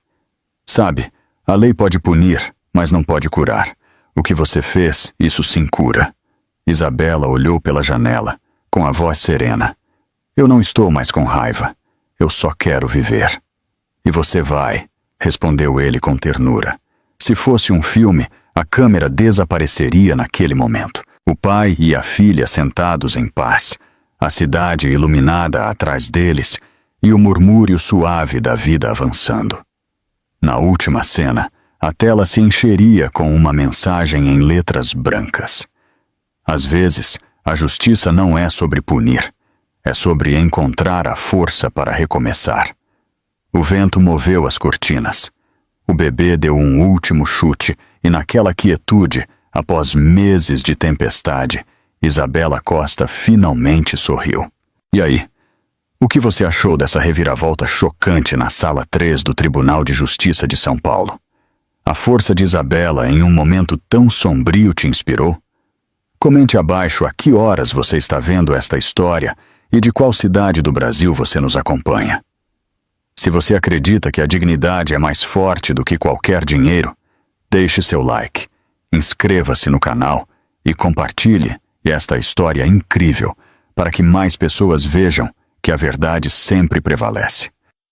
S1: Sabe, a lei pode punir, mas não pode curar. O que você fez, isso sim cura. Isabela olhou pela janela, com a voz serena. Eu não estou mais com raiva. Eu só quero viver. E você vai, respondeu ele com ternura. Se fosse um filme, a câmera desapareceria naquele momento. O pai e a filha sentados em paz, a cidade iluminada atrás deles e o murmúrio suave da vida avançando. Na última cena, a tela se encheria com uma mensagem em letras brancas. Às vezes, a justiça não é sobre punir, é sobre encontrar a força para recomeçar. O vento moveu as cortinas. O bebê deu um último chute e naquela quietude, após meses de tempestade, Isabela Costa finalmente sorriu. E aí? O que você achou dessa reviravolta chocante na Sala 3 do Tribunal de Justiça de São Paulo? A força de Isabela em um momento tão sombrio te inspirou? Comente abaixo a que horas você está vendo esta história e de qual cidade do Brasil você nos acompanha. Se você acredita que a dignidade é mais forte do que qualquer dinheiro, deixe seu like, inscreva-se no canal e compartilhe esta história incrível para que mais pessoas vejam que a verdade sempre prevalece.